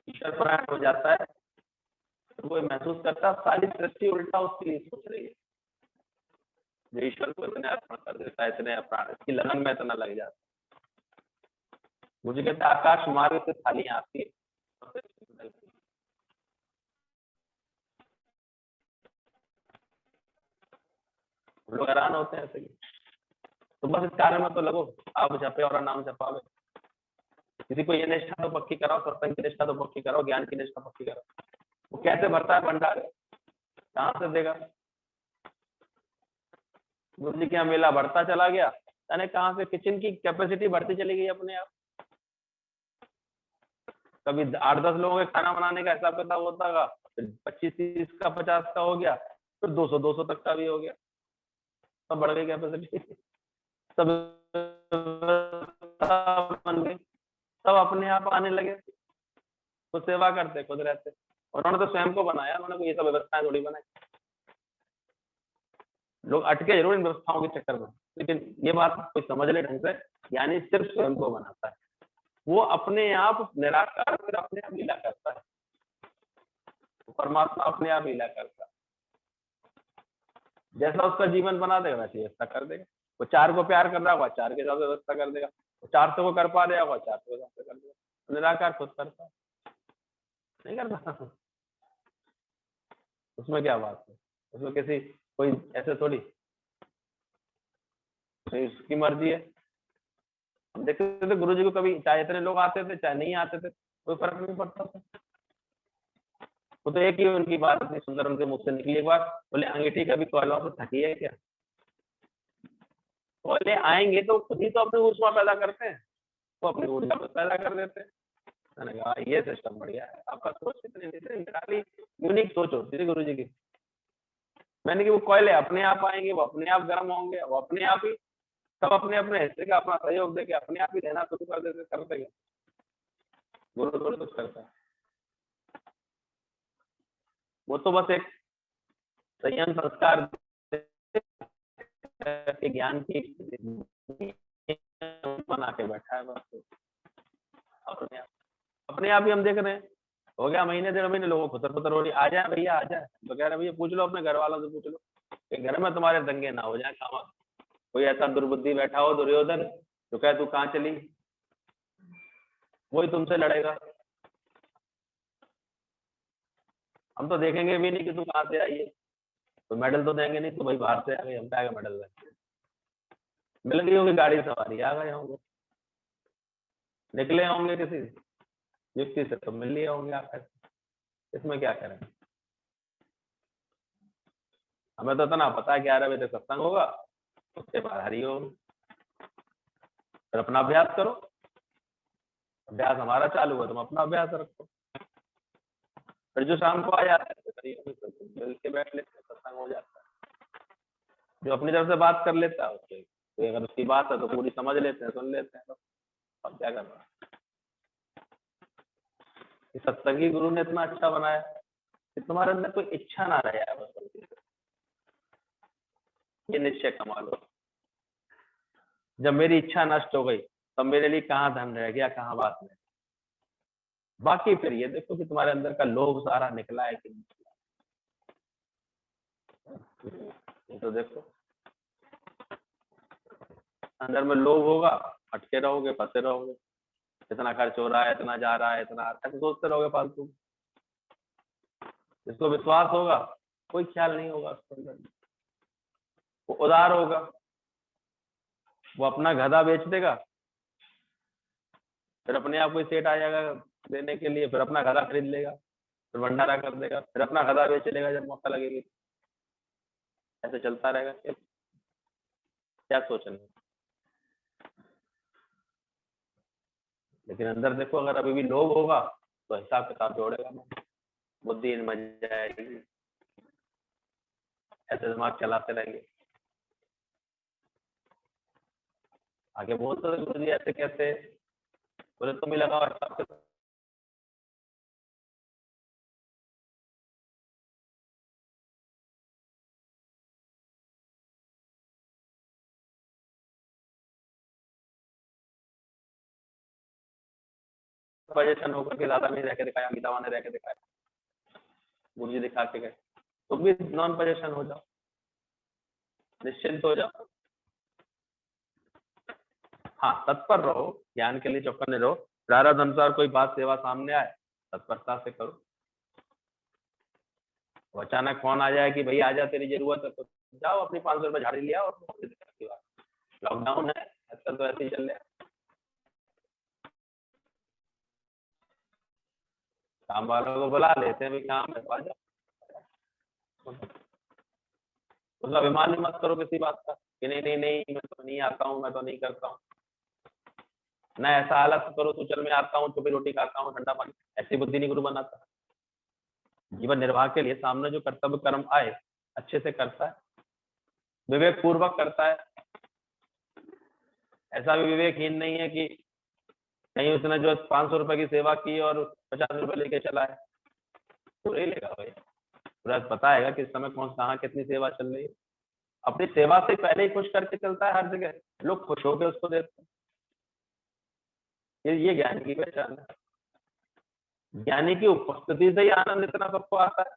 ईश्वर परायण हो जाता है तो वो महसूस करता है सारी सृष्टि उल्टा उसके लिए सोच रही है। जो ईश्वर को इतने अर्पण कर देता है, इतने प्राण, इसकी लगन में इतना लग जाता है। मुझे कहते आकाश मार्ग से थालियां आती है, लोग हैरान होते हैं ऐसे। तो बस इस कार्य में तो लगो, आप जपे और नाम जपावे। किसी को ये निष्ठा तो पक्की कराओ, सत्संग की निष्ठा तो पक्की कराओ, ज्ञान की निष्ठा पक्की कराओ। वो कैसे भरता है भंडार, कहाँ से देगा। गुरु जी के यहाँ मेला बढ़ता चला गया, यानी कहाँ से किचन की कैपेसिटी बढ़ती चली गई अपने आप। कभी 8-10 लोगों के खाना बनाने का हिसाब किताब होता था, फिर 25-30 का 50 का हो गया, फिर 200 तक का भी हो गया। सब बढ़ गई कैपेसिटी, सब बन गई, सब अपने आप आने लगे, तो सेवा करते खुद रहते। उन्होंने तो स्वयं को बनाया, उन्होंने कोई ये सब व्यवस्थाएं थोड़ी बनाई। लोग अटके जरूर इन व्यवस्थाओं के चक्कर में, लेकिन ये बात कोई समझ ले ढंग से, यानी सिर्फ स्वयं को बनाता है। वो अपने आप निराकार, फिर अपने आप लीला करता है। परमात्मा अपने आप लीला करता है। जैसा उसका जीवन बना देगा वैसे व्यवस्था कर देगा। वो 4 को प्यार कर रहा होगा, 4 के हिसाब से व्यवस्था कर देगा। वो 400 को कर पा रहा होगा, 400 के हिसाब से कर देगा। निराकार खुद करता है, नहीं करता। उसमें क्या बात है, उसमें किसी कोई ऐसे थोड़ी, उसकी मर्जी है। हम देखते थे गुरु जी को, कभी चाहे इतने लोग आते थे चाहे नहीं आते थे, कोई फर्क नहीं पड़ता था। वो तो एक ही उनकी बात इतनी सुंदर उनके मुख से निकली एक बार, बोले अंगीठी कभी कोयलों से थकी है क्या। कोयले आएंगे तो खुद ही तो अपनी ऊष्मा पैदा करते हैं, वो अपनी ऊर्जा पैदा कर देते हैं। मैंने कहा ये सिस्टम बढ़िया है, आपका सोच इतनी यूनिक सोच होती थी गुरु जी की। मैंने कि वो कोयले अपने आप आएंगे, वो अपने आप गर्म होंगे, वो अपने आप ही सब अपने अपने हिस्से का अपना सहयोग देके अपने आप ही रहना शुरू कर देते, करते गए। गुरु थोड़ी कुछ करता है, वो तो बस एक संयम संस्कार के ज्ञान की बना के बैठा है बस। अपने आप ही हम देख रहे हैं, हो गया महीने 1.5 महीने लोगों को खुतर हो रही, आ जाए भैया आ जाए। तो कह रहे भैया पूछ लो अपने घर वालों से, पूछ लो कि घर में तुम्हारे दंगे ना हो जाए। खामा कोई ऐसा दुर्बुद्धि बैठा हो दुर्योधन तो कहे तू कहाँ चली, वही तुमसे लड़ेगा। हम तो देखेंगे भी नहीं कि तू कहाँ से आई है, तो मेडल तो देंगे नहीं, तो भाई बाहर से आ गए, हम क्या मेडल देंगे। मिल गई होगी गाड़ी सवारी, आ गए होंगे, निकले होंगे किसी व्यक्ति से तो मिल लिए होंगे आकर, इसमें क्या करें। हमें तो इतना पता है 11 बजे सत्संग होगा, उसके बाद हरिओम, फिर अपना अभ्यास करो। अभ्यास हमारा चालू है, तुम अपना अभ्यास रखो। फिर जो शाम को आ जाते करी होगी, तो मिल के बैठ लेते हैं, सत्संग हो जाता है। जो अपनी तरफ से बात कर लेता है उसके, तो अगर उसकी बात है तो पूरी समझ लेते हैं, सुन लेते हैं। अब क्या करना है, सत्संगी गुरु ने इतना अच्छा बनाया कि तुम्हारे अंदर कोई इच्छा ना रहे है, बस ये निश्चय कमा लो। जब मेरी इच्छा नष्ट हो गई तब मेरे लिए कहाँ धन रह गया, कहाँ बात नहीं। बाकी फिर ये देखो कि तुम्हारे अंदर का लोभ सारा निकला है कि नहीं निकला। ये तो देखो, अंदर में लोभ होगा, अटके रहोगे, फंसे रहोगे, इतना खर्च हो रहा है, इतना जा रहा है, इतना ऐसे सोचते रहोगे फालतू। जिसको विश्वास होगा कोई ख्याल नहीं होगा उसके अंदर, वो उदार होगा, वो अपना गधा बेच देगा, फिर अपने आप कोई सेठ आ जाएगा देने के लिए, फिर अपना गधा खरीद लेगा, फिर भंडारा कर देगा, फिर अपना गधा बेच लेगा जब मौका लगेगी। ऐसे चलता रहेगा। क्या सोचना, लेकिन अंदर देखो अगर अभी भी लोभ होगा तो हिसाब किताब जोड़ेगा नहीं, बुद्धि मच जाएगी, ऐसे दिमाग चलाते रहेंगे। आगे बोलते थे गुरु जी ऐसे कैसे, बोले तुम ही लगाओ हिसाब किताब। पोजीशन होकर के ज्यादा नहीं रह के दिखाया, गीता ने रह के दिखाया, गुरु जी दिखा के गए, तुम भी नॉन पोजीशन हो जाओ, निश्चिंत हो जाओ। हाँ तत्पर रहो, ज्ञान के लिए चौकन्ने रहो, प्रारब्ध अनुसार कोई बात सेवा सामने आए तत्परता से करो। अचानक फोन आ जाए कि भाई आजा तेरी जरूरत है, तो जाओ अपनी 500 रुपये झाड़ी लिया और लॉकडाउन है आजकल तो ऐसे ही चल रहा है, काम वालों को बुला लेते हैं, भाई काम है तो आजा। उसका अभिमान मत करो किसी बात का कि नहीं नहीं नहीं मैं तो नहीं आता हूँ, मैं तो नहीं करता हूँ। ना ऐसा हालत करो तो चल मैं आता हूँ, चुपी रोटी खाता हूँ, ठंडा पानी, ऐसी बुद्धि नहीं गुरु बनाता। जीवन निर्वाह के लिए सामने जो कर्तव्य कर्म आए अच्छे से करता है, विवेक पूर्वक करता है। ऐसा भी विवेकहीन नहीं है कि कहीं उसने जो 500 रुपए की सेवा की और 50 रुपए लेके चला है, तो ले लेगा भाई, पूरा पता है कि इस समय कौन कहाँ कितनी सेवा चल रही है। अपनी सेवा से पहले ही खुश करके चलता है, हर जगह लोग खुश होकर उसको देते हैं। ये ज्ञानी की पहचान है। ज्ञानी की उपस्थिति से ही आनंद इतना सबको आता है,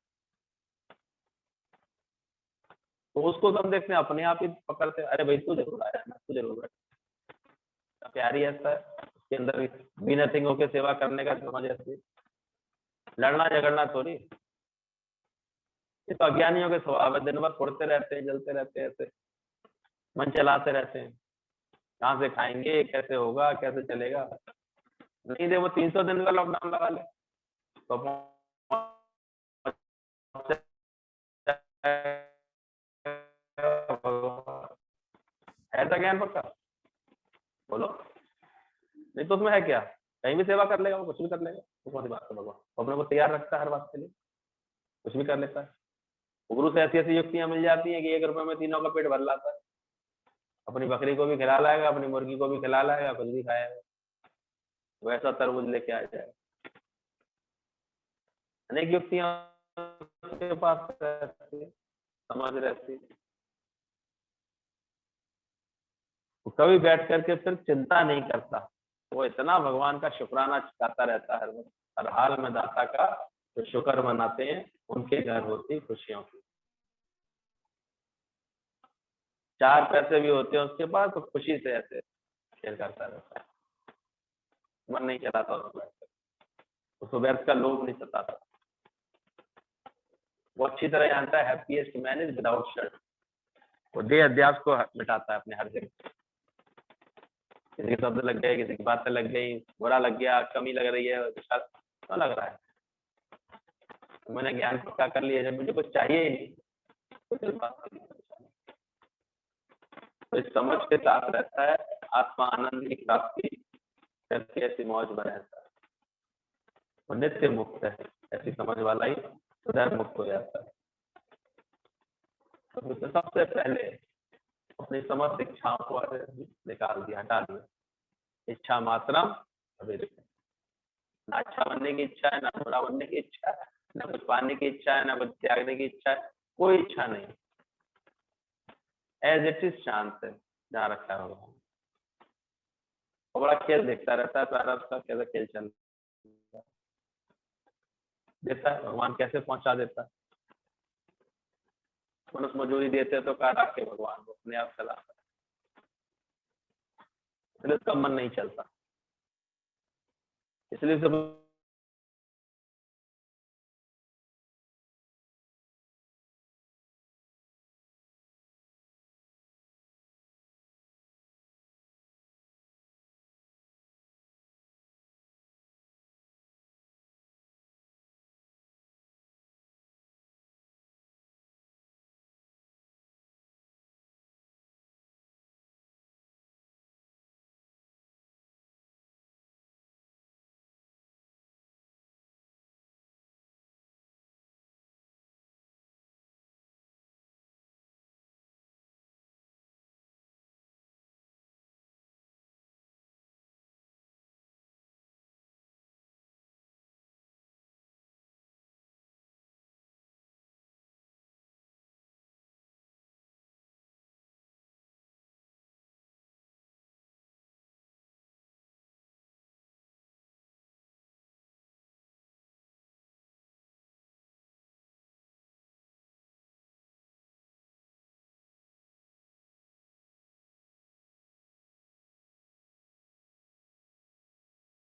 तो उसको हम देखते हैं अपने आप ही पकड़ते हैं, अरे भाई तू जरूर आया, तू जरूर आया। प्यारी ऐसा है उसके अंदर भी नथिंग होकर सेवा करने का समझ ऐसी, लड़ना झगड़ना थोड़ी। ये तो अज्ञानियों के स्वभाव है, दिन भर फोड़ते रहते हैं, जलते रहते हैं, ऐसे मन चलाते रहते हैं, कहाँ से खाएंगे, कैसे होगा, कैसे चलेगा। नहीं दे वो 300 दिन का लॉकडाउन लगा ले तो ऐसा ज्ञान पक्का बोलो, नहीं तो उसमें है क्या, कहीं भी सेवा कर लेगा, वो कुछ भी कर लेगा, तो कौन सी बात है। भगवान अपने को तैयार रखता है हर बात के लिए, कुछ भी कर लेता है। गुरु से ऐसी ऐसी युक्तियां मिल जाती हैं कि 1 रुपए में तीनों का पेट भर लाता है, अपनी बकरी को भी खिला लाएगा, अपनी मुर्गी को भी खिला लाएगा, कुछ भी खाएगा, वैसा तरबूज लेके आ जाएगा। अनेक युक्तियां के पास रहती है, समझ रहती है। वो कभी बैठ करके फिर चिंता नहीं करता, वो इतना भगवान का शुक्राना गाता रहता है हर हाल में। दाता का जो शुक्र मनाते हैं उनके घर होती खुशियों की। 4 पैसे भी होते हैं उसके पास तो खुशी से ऐसे शेयर करता रहता है, मन नहीं चलाता उसको व्यर्थ का लोभ नहीं सताता। वो अच्छी तरह जानता है happiest man is without shirt, वो देह अध्यास को मिटाता है अपने हर जगह। किसी के शब्द लग गए, किसी की बातें लग गई, बुरा लग गया, कमी लग रही है, तो लग रहा है मैंने ज्ञान पक्का कर लिया, जब मुझे कुछ चाहिए ही नहीं तो इस समझ के साथ रहता है, आत्मा आनंद की प्राप्ति करके ऐसी मौज में रहता है, वो नित्य मुक्त है। ऐसी समझ वाला ही डर मुक्त हो जाता है। तो सबसे पहले अपनी समस्त इच्छाओं को निकाल दिया, हटा दिया। इच्छा मात्रम अविद्यते। ना अच्छा बनने की इच्छा है, ना बुरा बनने की इच्छा है, ना कुछ पाने की इच्छा है, ना कुछ त्यागने की इच्छा है, कोई इच्छा नहीं। एज इट इज शांत है, जहाँ रखा है भगवान। वो बड़ा खेल देखता रहता है, सारा उसका कैसा खेल चल रहा है, देता है भगवान कैसे पहुंचा देता है। मनुष्य मजूरी देते तो कहा रखे भगवान को अपने आप चला, इसलिए उसका मन नहीं चलता, इसलिए सब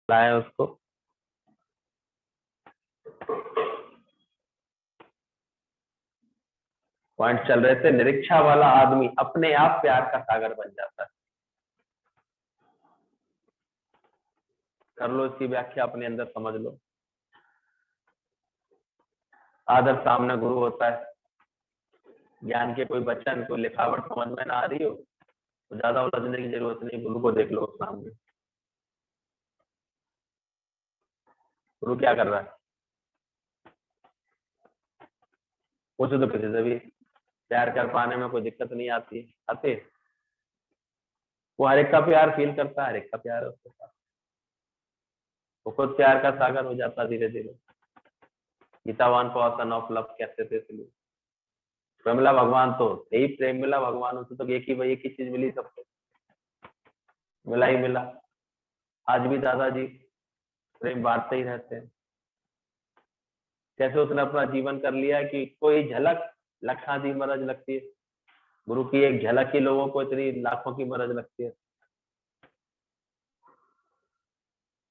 लाए उसको। पॉइंट चल रहे थे, निरीक्षा वाला आदमी अपने आप प्यार का सागर बन जाता है। कर लो इसकी व्याख्या, अपने अंदर समझ लो। आदर सामने गुरु होता है, ज्ञान के कोई वचन, कोई लिखावट समझ में ना आ रही हो तो ज्यादा उलझने की जरूरत नहीं, गुरु को देख लो सामने। गुरु क्या कर रहा है, पूछो तो किसी से भी, प्यार कर पाने में कोई दिक्कत नहीं आती आते। वो हर एक का प्यार फील करता है, हर एक का प्यार है उसके साथ, वो खुद प्यार का सागर हो जाता धीरे धीरे। गीतावान को सन ऑफ लव कहते थे, इसलिए प्रेम मिला भगवान तो यही, प्रेम मिला भगवान उसे तो एक ही चीज मिली सबको, मिला ही मिला। आज भी दादाजी प्रेम बांटते ही रहते हैं। कैसे उसने अपना जीवन कर लिया है कि कोई झलक लखा दी मरज लगती है, गुरु की एक झलक ही लोगों को इतनी लाखों की मरज लगती है।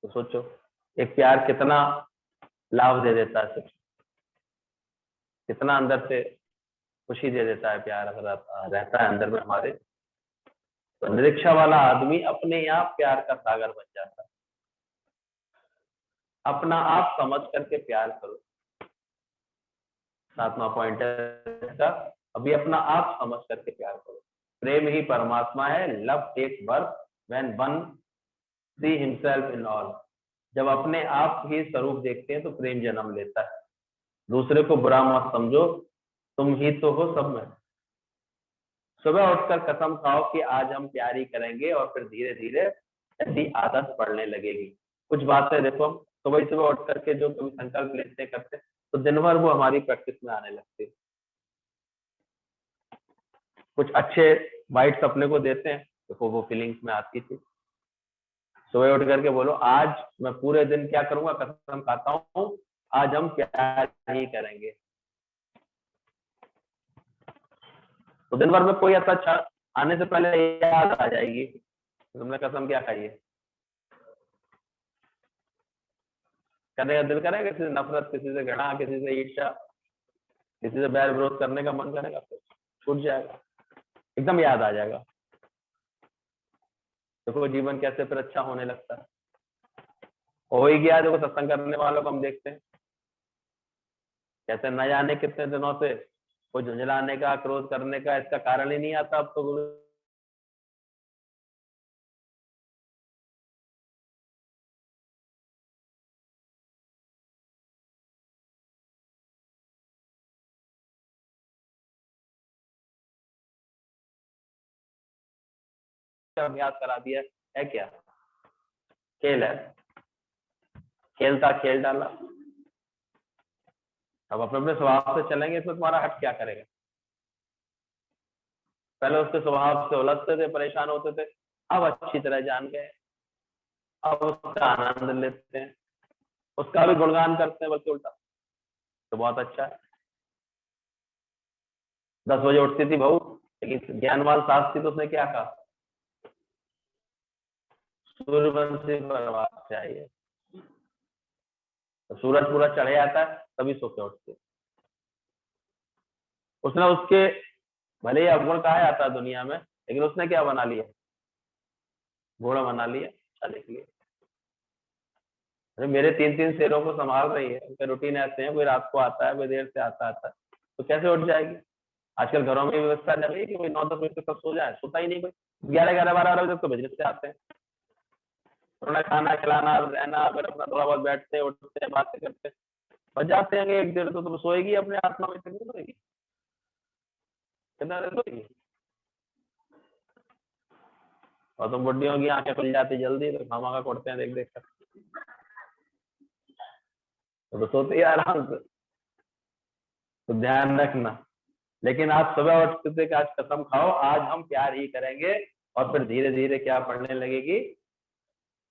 तो सोचो एक प्यार कितना लाभ दे देता है, सिर्फ कितना अंदर से खुशी दे देता है प्यार अगर रहता है अंदर में हमारे। तो निरीक्षा वाला आदमी अपने आप प्यार का सागर बन जाता है। अपना आप समझ करके प्यार करो, 7वां पॉइंट है इसका। अभी अपना आप समझ करके प्यार करो। प्रेम ही परमात्मा है, love take birth when one see himself in all. जब अपने आप ही स्वरूप देखते हैं तो प्रेम जन्म लेता है। दूसरे को बुरा मत समझो, तुम ही तो हो सब में। सुबह उठकर कसम खाओ कि आज हम प्यार ही करेंगे, और फिर धीरे धीरे ऐसी आदत पड़ने लगेगी। कुछ बातें देखो, हम सुबह सुबह उठ करके जो कभी संकल्प लेते करते, तो दिन भर वो हमारी प्रैक्टिस में आने लगती है। कुछ अच्छे वाइट्स अपने को देते हैं तो वो फीलिंग्स में आती थी। सुबह उठ करके बोलो आज मैं पूरे दिन क्या करूंगा, कसम खाता हूँ आज हम प्यार ही करेंगे। तो दिन भर में कोई ऐसा अच्छा आने से पहले याद आ जाएगी, तुमने कसम क्या खाई है। करने का दिल करेगा, किसी से नफरत, किसी से घृणा, किसी से ईर्ष्या, किसी से बैर विरोध करने का मन करेगा, तो छूट जाएगा, एकदम याद आ जाएगा। देखो जीवन कैसे फिर अच्छा होने लगता है। हो ही गया, देखो सत्संग करने वालों को हम देखते हैं कैसे न जाने कितने दिनों से कोई झुंझलाने का, क्रोध करने का इसका कारण ही नहीं आता। अब तो गुरु का अभ्यास करा दिया है क्या? खेल है, खेलता खेल डाला। अब अपने अपने स्वभाव से चलेंगे तो तुम्हारा हट क्या करेगा? पहले उसके स्वभाव से उलझते थे, परेशान होते थे, अब अच्छी तरह जान गए, अब उसका आनंद लेते हैं, उसका भी गुणगान करते हैं बल्कि उल्टा, तो बहुत अच्छा है। 10 बजे उठती थी बहू, लेकिन ज्ञानवान सास थी तो उसने क्या कहा? सूर्यवंशी परवाह चाहिए, तो सूरज पूरा चढ़े आता है तभी सो के उठते। उसने उसके भले ही अवगुण कहा जाता है दुनिया में, लेकिन उसने क्या बना लिया? घोड़ा बना लिया, चले के लिए। अरे मेरे 3-3 शेरों को संभाल रही है, उनके रूटीन ऐसे हैं, कोई रात को आता है, कोई देर से आता है, तो कैसे उठ जाएगी? आजकल घरों में व्यवस्था चल रही है कि कोई 9-10 बजे तक सब सो जाए, सोता ही नहीं कोई। 11-11-12 बजे तक तो बिजनेस से आते हैं, उन्हें खाना खिलाना, रहना, फिर अपना थोड़ा बहुत बैठते उठते बातें करते बच जाते हैं 1-1:30, तो तुम सोएगी अपने 8-9 बजे तक नहीं सोएगी? कितना देर सोएगी? और तुम बुढ़ियों की आंखें खुल जाती जल्दी, तो खामा का कोटते हैं देख देख कर, तो सोते ही आराम से। तो ध्यान रखना। लेकिन आज सुबह उठते थे कि आज कसम खाओ आज हम प्यार ही करेंगे, और फिर धीरे धीरे क्या पड़ने लगेगी?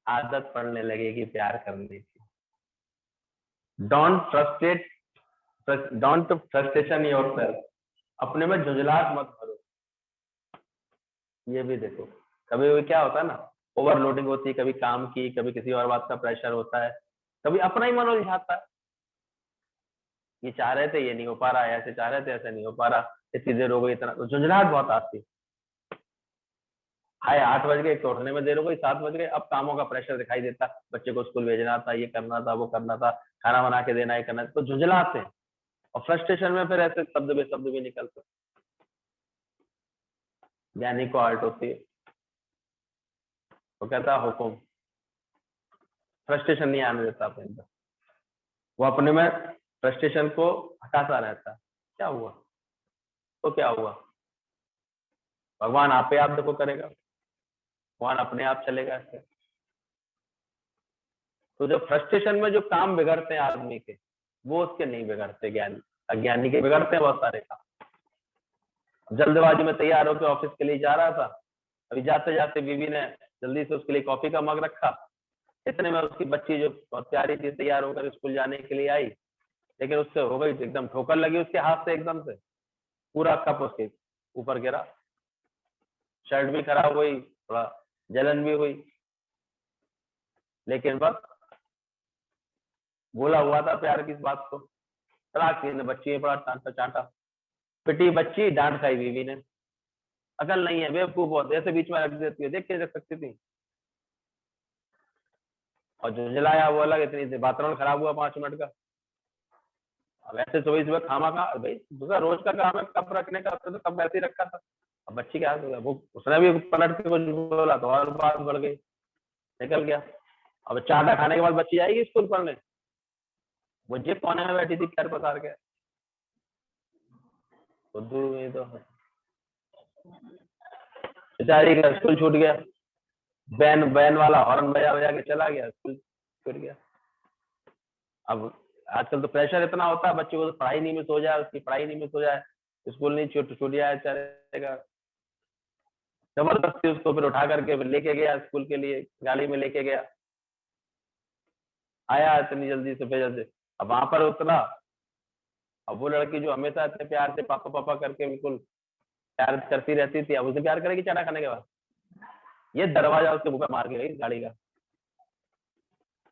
आदत पड़ने लगेगी प्यार करने की। डोंट फ्रस्ट्रेशन योरसेल्फ, अपने में झुंझलाहट मत भरो। ये भी देखो, कभी कभी क्या होता है ना, ओवरलोडिंग होती है, कभी काम की, कभी किसी और बात का प्रेशर होता है, कभी अपना ही मन उलझाता है, ये चाह रहे थे ये नहीं हो पा रहा है, ऐसे चाह रहे थे ऐसे नहीं हो पा रहा, इतनी देर हो गई, इतना, तो झुंझलाहट बहुत आती है। हाय 8 बज गए तो उठने में देर हो गई, 7 बज गए, अब कामों का प्रेशर दिखाई देता, बच्चे को स्कूल भेजना था, ये करना था, वो करना था, खाना बना के देना, ये करना था, तो झुंझलाते हैं। और फ्रस्ट्रेशन में फिर ऐसे शब्द भी निकलते। ज्ञानी को आर्ट होती है, वो कहता है हुक्म, फ्रस्ट्रेशन नहीं आने देता अपने अंदर, वो अपने में फ्रस्ट्रेशन को हटाता रहता है। क्या हुआ तो क्या हुआ, भगवान आप ही आप देखो करेगा, भगवान अपने आप चलेगा ऐसे। तो जो फ्रस्ट्रेशन में जो काम बिगड़ते हैं आदमी के, वो उसके नहीं बिगड़ते, ज्ञानी अज्ञानी के बिगड़ते हैं बहुत सारे काम। जल्दबाजी में तैयार होकर ऑफिस के लिए जा रहा था, अभी जाते जाते बीवी ने जल्दी से उसके लिए कॉफी का मग रखा, इतने में उसकी बच्ची जो बहुत प्यारी थी तैयार होकर स्कूल जाने के लिए आई, लेकिन उससे हो गई एकदम ठोकर लगी उसके हाथ से, एकदम से पूरा कप उसके ऊपर गिरा, शर्ट भी खराब हुई, थोड़ा जलन भी हुई, लेकिन बस बोला हुआ था प्यार की इस बात को, तलाक ने बच्ची में बड़ा चांटा चांटा, पिटी बच्ची, डांट खाई बीवी ने, अकल नहीं है, बेवकूफ बहुत, ऐसे बीच में रख देती है, देख के रख सकती थी। और जो जलाया वो अलग, इतनी वातावरण खराब हुआ 5 मिनट का। अब ऐसे सुबह सुबह खामा खा, भाई दूसरा रोज का काम है कप रखने का, तो कप वैसे ही रखा था, अब बच्ची क्या वो, उसने भी पलट के कुछ बोला तो और बात बढ़ गई, निकल गया। अब चाटा खाने के बाद बच्ची आएगी स्कूल पढ़ने, वो जे कोने में बैठी थी पैर पसार के, बुद्धू में तो बेचारी का स्कूल छूट गया, बैन वाला हॉर्न बजा बजा के चला गया, स्कूल छूट गया। अब आजकल तो प्रेशर इतना होता है बच्चों को, तो पढ़ाई नहीं मिस हो जाए, उसकी पढ़ाई नहीं मिस हो जाए, स्कूल नहीं छूट जाए चलेगा, जबरदस्ती उसको फिर उठा करके लेके गया स्कूल के लिए, गाड़ी में लेके गया, आया इतनी जल्दी सुबह जल्दी, अब वहां पर उतरा, अब वो लड़की जो हमेशा इतने प्यार से पापा पापा करके बिल्कुल प्यार करती रहती थी, अब उसे प्यार करेगी चाटा खाने के बाद? ये दरवाजा उसके मुंह पे मार के गई गाड़ी का,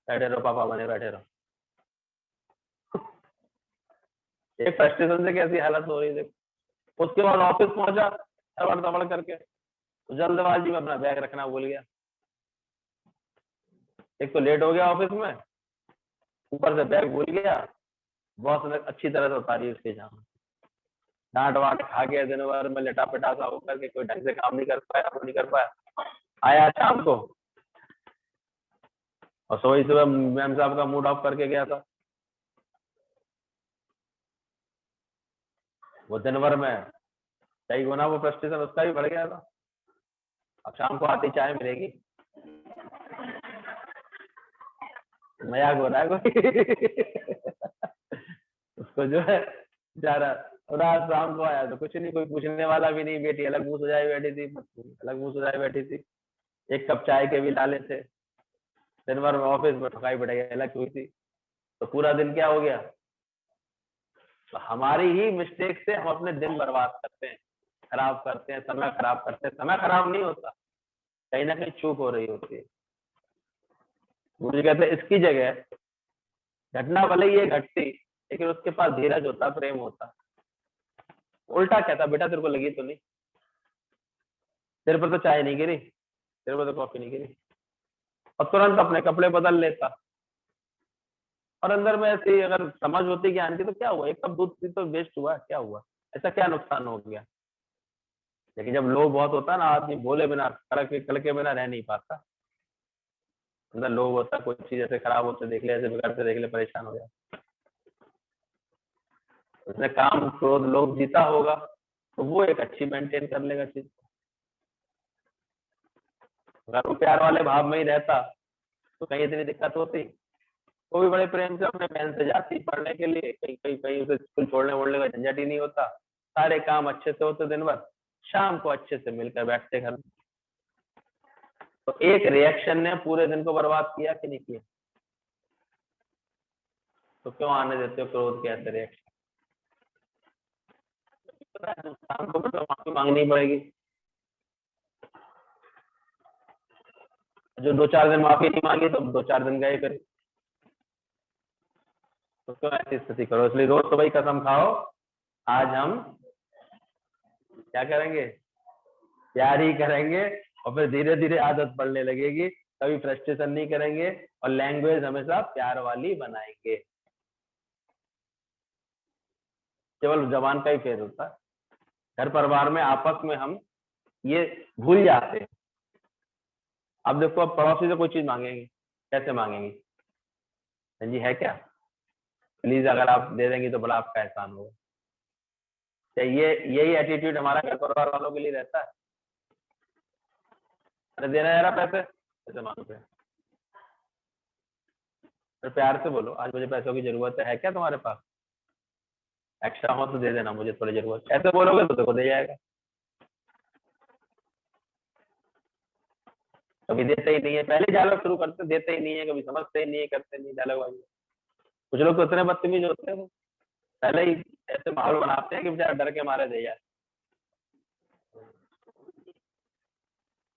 बैठे रहो पापा बने बैठे रहो। एक फ्रस्ट्रेशन से कैसी हालत हो रही है। उसके बाद ऑफिस पहुंचा तबड़ तबड़ करके, तो जल्दबाजी में अपना बैग रखना भूल गया, एक तो लेट हो गया ऑफिस में, ऊपर से बैग भूल गया, बॉस ने अच्छी तरह से उतारी उसके जाम, डांट वाट खा के दिन भर में लेटा पिटा सा होकर के कोई ढंग से काम नहीं कर पाया, वो नहीं कर पाया। आया शाम को और सोई सुबह मैम साहब का मूड ऑफ करके गया था, वो दिन भर में कई गुना वो फ्रस्ट्रेशन उसका भी बढ़ गया था। अब शाम को आती चाय मिलेगी, मजाक हो रहा है कोई उसको जो है जा रहा, और आज शाम को आया तो कुछ नहीं, कोई पूछने वाला भी नहीं, बेटी अलग मुंह सजाई बैठी थी, अलग मुंह सजाई बैठी थी, एक कप चाय के भी लाले थे, दिन भर ऑफिस में ठुकाई बढ़ाई अलग हुई थी, तो पूरा दिन क्या हो गया। तो हमारी ही मिस्टेक से हम अपने दिन बर्बाद करते हैं, खराब करते हैं, समय खराब करते हैं। समय खराब नहीं होता, कहीं ना कहीं चूक हो रही होती है। मुझे कहते हैं इसकी जगह घटना भले ही ये घटती, लेकिन उसके पास धीरज होता, प्रेम होता, उल्टा कहता बेटा तेरे को लगी तो नहीं, तेरे पर तो चाय नहीं गिरी, तेरे पर तो कॉफी नहीं गिरी, और तुरंत अपने कपड़े बदल लेता। और अंदर में ऐसी अगर समझ होती ज्ञान की तो क्या हुआ, एक कप दूध पी तो वेस्ट हुआ, क्या हुआ, ऐसा क्या नुकसान हो गया। लेकिन जब लोभ बहुत होता है ना, आदमी बोले बिना, कल के बिना रह नहीं पाता। अंदर लोभ होता, कोई चीज ऐसे खराब होते देख ले, ऐसे बिगड़ते देख ले, परेशान हो जाए। उसने काम क्रोध लोभ जीता होगा तो वो एक अच्छी मेंटेन कर लेगा चीज। अगर वो प्यार वाले भाव में ही रहता तो कहीं इतनी दिक्कत होती। वो भी बड़े प्रेम से अपने बहन से जाती पढ़ने के लिए, कहीं कहीं कहीं उसे स्कूल छोड़ने वोड़ने का झंझट ही नहीं होता, सारे काम अच्छे से होते दिन भर, शाम को अच्छे से मिलकर बैठते घर में। तो एक रिएक्शन ने पूरे दिन को बर्बाद किया कि नहीं किया। तो क्यों आने देते हो क्रोध के ऐसे रिएक्शन। शाम को तो माफी मांगनी पड़ेगी। जो 2-4 दिन माफी नहीं मांगी तो 2-4 दिन गए करे, तो क्यों ऐसी स्थिति करो। इसलिए रोज तो भाई कसम खाओ, आज हम क्या करेंगे, प्यार ही करेंगे, और फिर धीरे धीरे आदत पड़ने लगेगी, कभी फ्रस्ट्रेशन नहीं करेंगे, और लैंग्वेज हमेशा प्यार वाली बनाएंगे। केवल जबान का ही फेर होता है। घर परिवार में आपस में हम ये भूल जाते हैं। अब देखो, अब पड़ोसी से कोई चीज मांगेंगे, कैसे मांगेंगे, जी है क्या, प्लीज अगर आप दे देंगे तो बड़ा आपका एहसान होगा। ये यही एटीट्यूड हमारा घर परिवार वालों के लिए रहता है। अरे देना है ना पैसे, ऐसे मांगते हैं। तो प्यार से बोलो, आज मुझे पैसों की जरूरत है क्या तुम्हारे पास, एक्स्ट्रा हो तो दे देना, मुझे थोड़ी जरूरत। ऐसे बोलोगे तो देखो दे जाएगा। कभी देते ही नहीं है, पहले डायलॉग शुरू करते देते ही नहीं है, कभी समझते ही नहीं है, करते नहीं डायलॉग वाली। कुछ लोग तो इतने बदतमीज होते हैं, पहले ही ऐसे माहौल बनाते हैं कि बेचारा डर के मारे दे जाए।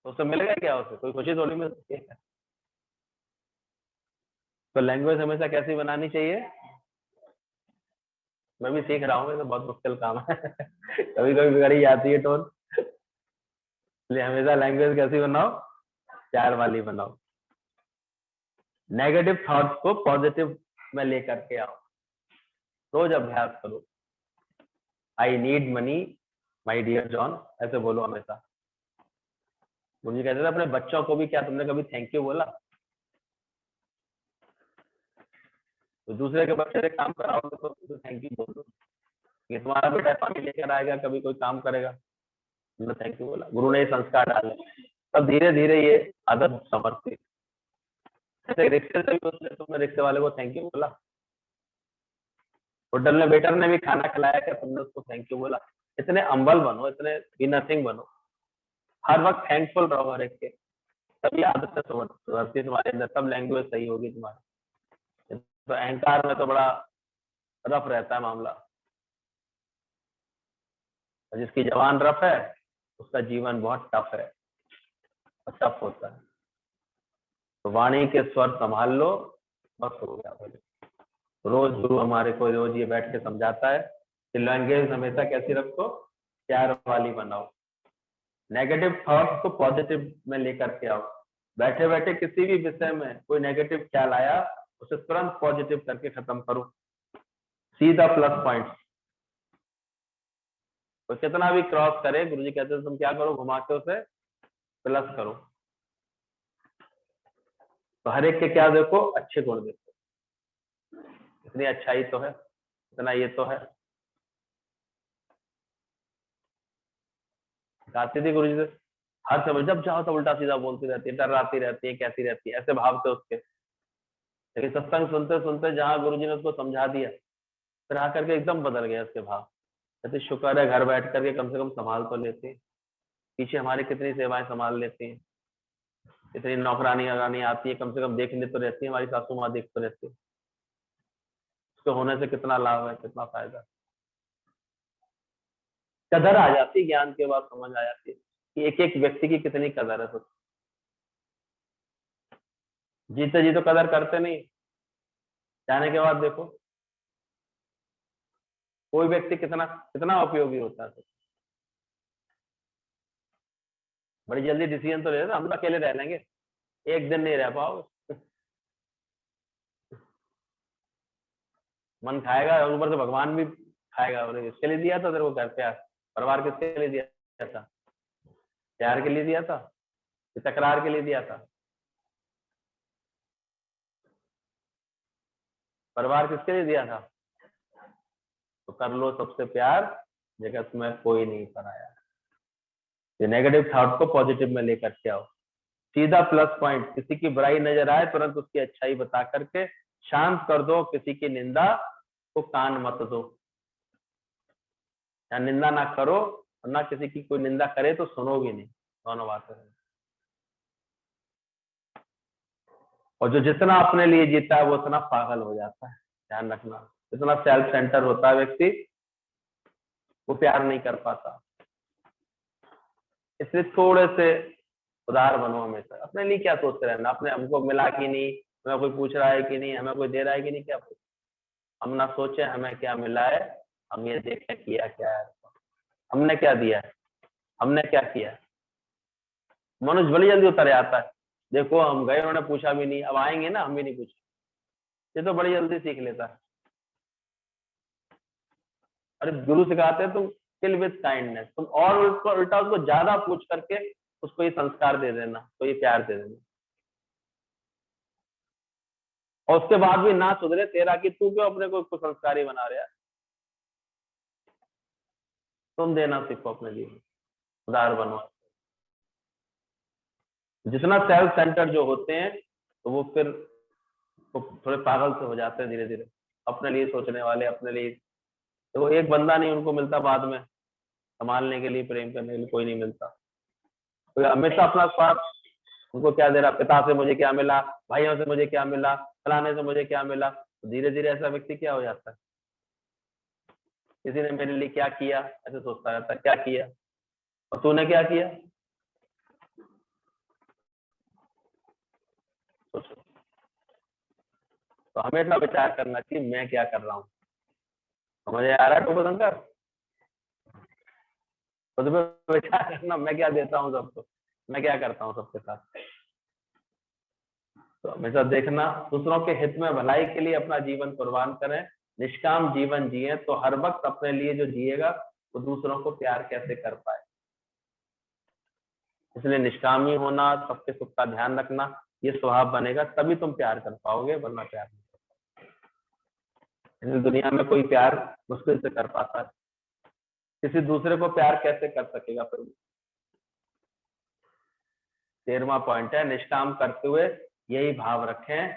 तो उससे मिलेगा क्या, उसे कोई खुशी थोड़ी मिल सकती है। तो लैंग्वेज हमेशा कैसी बनानी चाहिए, मैं भी सीख रहा हूँ, ये तो बहुत मुश्किल काम है कभी कभी बिगड़ी जाती है टोन, इसलिए हमेशा लैंग्वेज कैसी बनाओ, प्यार वाली बनाओ। नेगेटिव थॉट्स को पॉजिटिव में लेकर के आओ, रोज अभ्यास करो। I need money my dear John, ऐसे बोलो हमेशा। मुझे कहते थे अपने बच्चों को भी, क्या तुमने कभी थैंक यू बोला। तो दूसरे के बच्चे से काम कराओगे तो थैंक यू बोलो। ये तुम्हारा बेटा पानी लेकर आएगा, कभी कोई काम करेगा, तुमने थैंक यू बोला, गुरु ने संस्कार डाले, तब धीरे धीरे ये आदत समझती। रिक्शे से भी तुमने रिक्शे वाले को थैंक यू बोला, होटल में वेटर ने भी खाना खिलाया, क्या तुमने उसको थैंक यू बोला। इतने अम्बल बनो, इतने बी नथिंग बनो, हर वक्त थैंकफुल रहो हर एक के, तभी आदत सुधरती तुम्हारे अंदर, तब लैंग्वेज सही होगी तुम्हारी। तो अहंकार में तो बड़ा रफ रहता है मामला, और जिसकी जबान रफ है उसका जीवन बहुत टफ है, और टफ होता है। तो वाणी के स्वर संभाल लो, बस हो गया। रोज गुरु हमारे को रोज ये बैठ के समझाता है कि लैंग्वेज हमेशा कैसी रखो, प्यार वाली बनाओ, नेगेटिव थॉट्स को पॉजिटिव में लेकर के आओ। बैठे बैठे किसी भी विषय में कोई नेगेटिव ख्याल आया, उसे तुरंत पॉजिटिव करके खत्म करो, सीधा प्लस पॉइंट। तो कितना भी क्रॉस करे, गुरुजी कहते हैं तुम क्या करो, घुमा के उसे प्लस करो। तो हर एक के क्या देखो, अच्छे गुण देखो, इतनी अच्छाई तो है, इतना ये तो है। गाती थी गुरुजी से हर समय जब चाहो तो उल्टा सीधा बोलती रहती है, डराती रहती है, कहती रहती है, ऐसे भाव थे उसके। लेकिन सत्संग सुनते सुनते जहाँ गुरुजी ने उसको समझा दिया, फिर आकर के एकदम बदल गया उसके भाव। कहते शुक्र है घर बैठ करके कम से कम संभाल तो लेती है, पीछे हमारी कितनी सेवाएं संभाल लेती हैं, इतनी नौकरानी अगानी आती है, कम से कम देखने तो रहती है, हमारी सासू माँ देख तो रहती है। उसके होने से कितना लाभ है, कितना फायदा। कदर आ जाती, ज्ञान के बाद समझ आ जाती है कि एक एक व्यक्ति की कितनी कदर है। जीते जी तो कदर करते नहीं, जाने के बाद देखो कोई व्यक्ति कितना कितना उपयोगी होता है। बड़ी जल्दी डिसीजन तो ले लेते, हम तो अकेले रह लेंगे, एक दिन नहीं रह पाओगे। मन खाएगा और ऊपर से भगवान भी खाएगा। और इसके लिए दिया था तेरे को घर, प्यार परिवार किसके लिए दिया था? प्यार के लिए दिया था कि तकरार के लिए दिया था? परिवार किसके लिए दिया था? तो कर लो सबसे प्यार, जगत में कोई नहीं पराया। ये नेगेटिव थॉट को पॉजिटिव में लेकर के आओ। सीधा प्लस पॉइंट, किसी की बुराई नजर आए तुरंत उसकी अच्छाई बता करके शांत कर दो, किसी की निंदा को कान मत दो, या निंदा ना करो और ना किसी की कोई निंदा करे तो सुनोगे नहीं, दोनों बातें। और जो जितना अपने लिए जीता है वो उतना पागल हो जाता है, ध्यान रखना। जितना सेल्फ सेंटर होता है व्यक्ति, वो प्यार नहीं कर पाता। इसलिए थोड़े से उदार बनो हमेशा। अपने लिए क्या सोचते रहना, अपने हमको मिला कि नहीं, हमें कोई पूछ रहा है कि नहीं, हमें कोई दे रहा है कि नहीं, क्या पूछ। हम ना सोचे हमें क्या मिला है, हम ये देखें किया क्या है, हमने क्या दिया है, हमने क्या किया है। मनुष्य बड़ी जल्दी उतर आता है, देखो हम गए उन्होंने पूछा भी नहीं, अब आएंगे ना हम भी नहीं पूछे, ये तो बड़ी जल्दी सीख लेता है। अरे गुरु सिखाते हैं तुम किल विद काइंडनेस, तुम और उसको उल्टा उसको ज्यादा पूछ करके उसको ये संस्कार दे देना, तो ये प्यार दे देना। और उसके बाद भी ना सुधरे तेरा कि तू क्यों अपने को संस्कारी बना रहा है। तुम देना सीखो अपने लिए, उदार बनो। जितना सेल्फ सेंटर जो होते हैं तो वो फिर तो थोड़े पागल से हो जाते हैं धीरे धीरे, अपने लिए सोचने वाले, अपने लिए। तो वो एक बंदा नहीं उनको मिलता बाद में संभालने के लिए, प्रेम करने के लिए कोई नहीं मिलता। तो हमेशा अपना स्वार्थ, उनको क्या दे रहा, पिता से मुझे क्या मिला, भाइयों से मुझे क्या मिला, फलाने से मुझे क्या मिला। तो धीरे धीरे ऐसा व्यक्ति क्या हो जाता है, किसी ने मेरे लिए क्या किया ऐसे सोचता रहता है, क्या किया और तूने क्या किया। सोचो। तो हमेशा विचार करना कि मैं क्या कर रहा हूँ। मुझे आ रहा है टोपो शंकर, खुद पे विचार करना, मैं क्या देता हूँ सबको, मैं क्या करता हूँ सबके साथ। तो हमेशा देखना, दूसरों के हित में भलाई के लिए अपना जीवन कुर्बान करें, निष्काम जीवन जिए, तो हर वक्त अपने लिए जो जिएगा वो दूसरों को प्यार कैसे कर पाए। इसलिए निष्कामी होना, सबके सुख का ध्यान रखना, ये स्वभाव बनेगा, तभी तुम प्यार कर पाओगे, वरना प्यार नहीं। दुनिया में कोई प्यार मुश्किल से कर पाता है, किसी दूसरे को प्यार कैसे कर सकेगा फिर। 13वां पॉइंट है, निष्काम करते हुए यही भाव रखें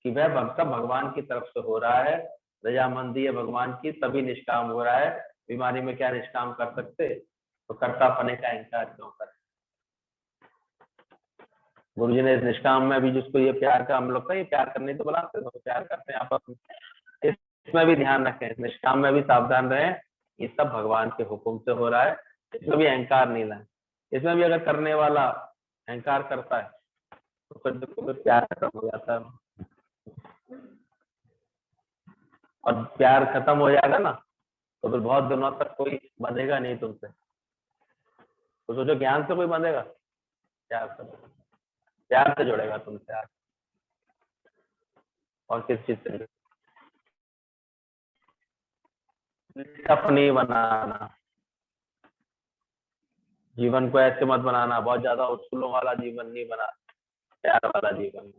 कि वह भक्त भगवान की तरफ से हो रहा है, रजामंदी है भगवान की, तभी निष्काम हो रहा है। बीमारी में क्या निष्काम कर सकते, तो कर्ता पने का इंकार क्यों कर। गुरुजी ने इस निष्काम में भी जिसको ये प्यार का, हम लोग का ये प्यार करने तो बुलाते हैं, तो प्यार करते हैं आपस में, इसमें भी ध्यान रखें, निष्काम में भी सावधान रहें, ये सब भगवान के हुक्म से हो रहा है, इसमें भी अहंकार नहीं लाए। इसमें भी अगर करने वाला अहंकार करता है तो फिर प्यार खत्म हो जाता है। और प्यार खत्म हो जाएगा ना तो फिर बहुत दिनों तक कोई बंधेगा नहीं तुमसे। तो सोचो, ज्ञान से कोई बंधेगा, प्यार से जुड़ेगा तुमसे यार, और किस चीज से। टफ नहीं बनाना, जीवन को ऐसे मत बनाना, बहुत ज्यादा उछलों वाला जीवन नहीं बना, प्यार वाला जीवन।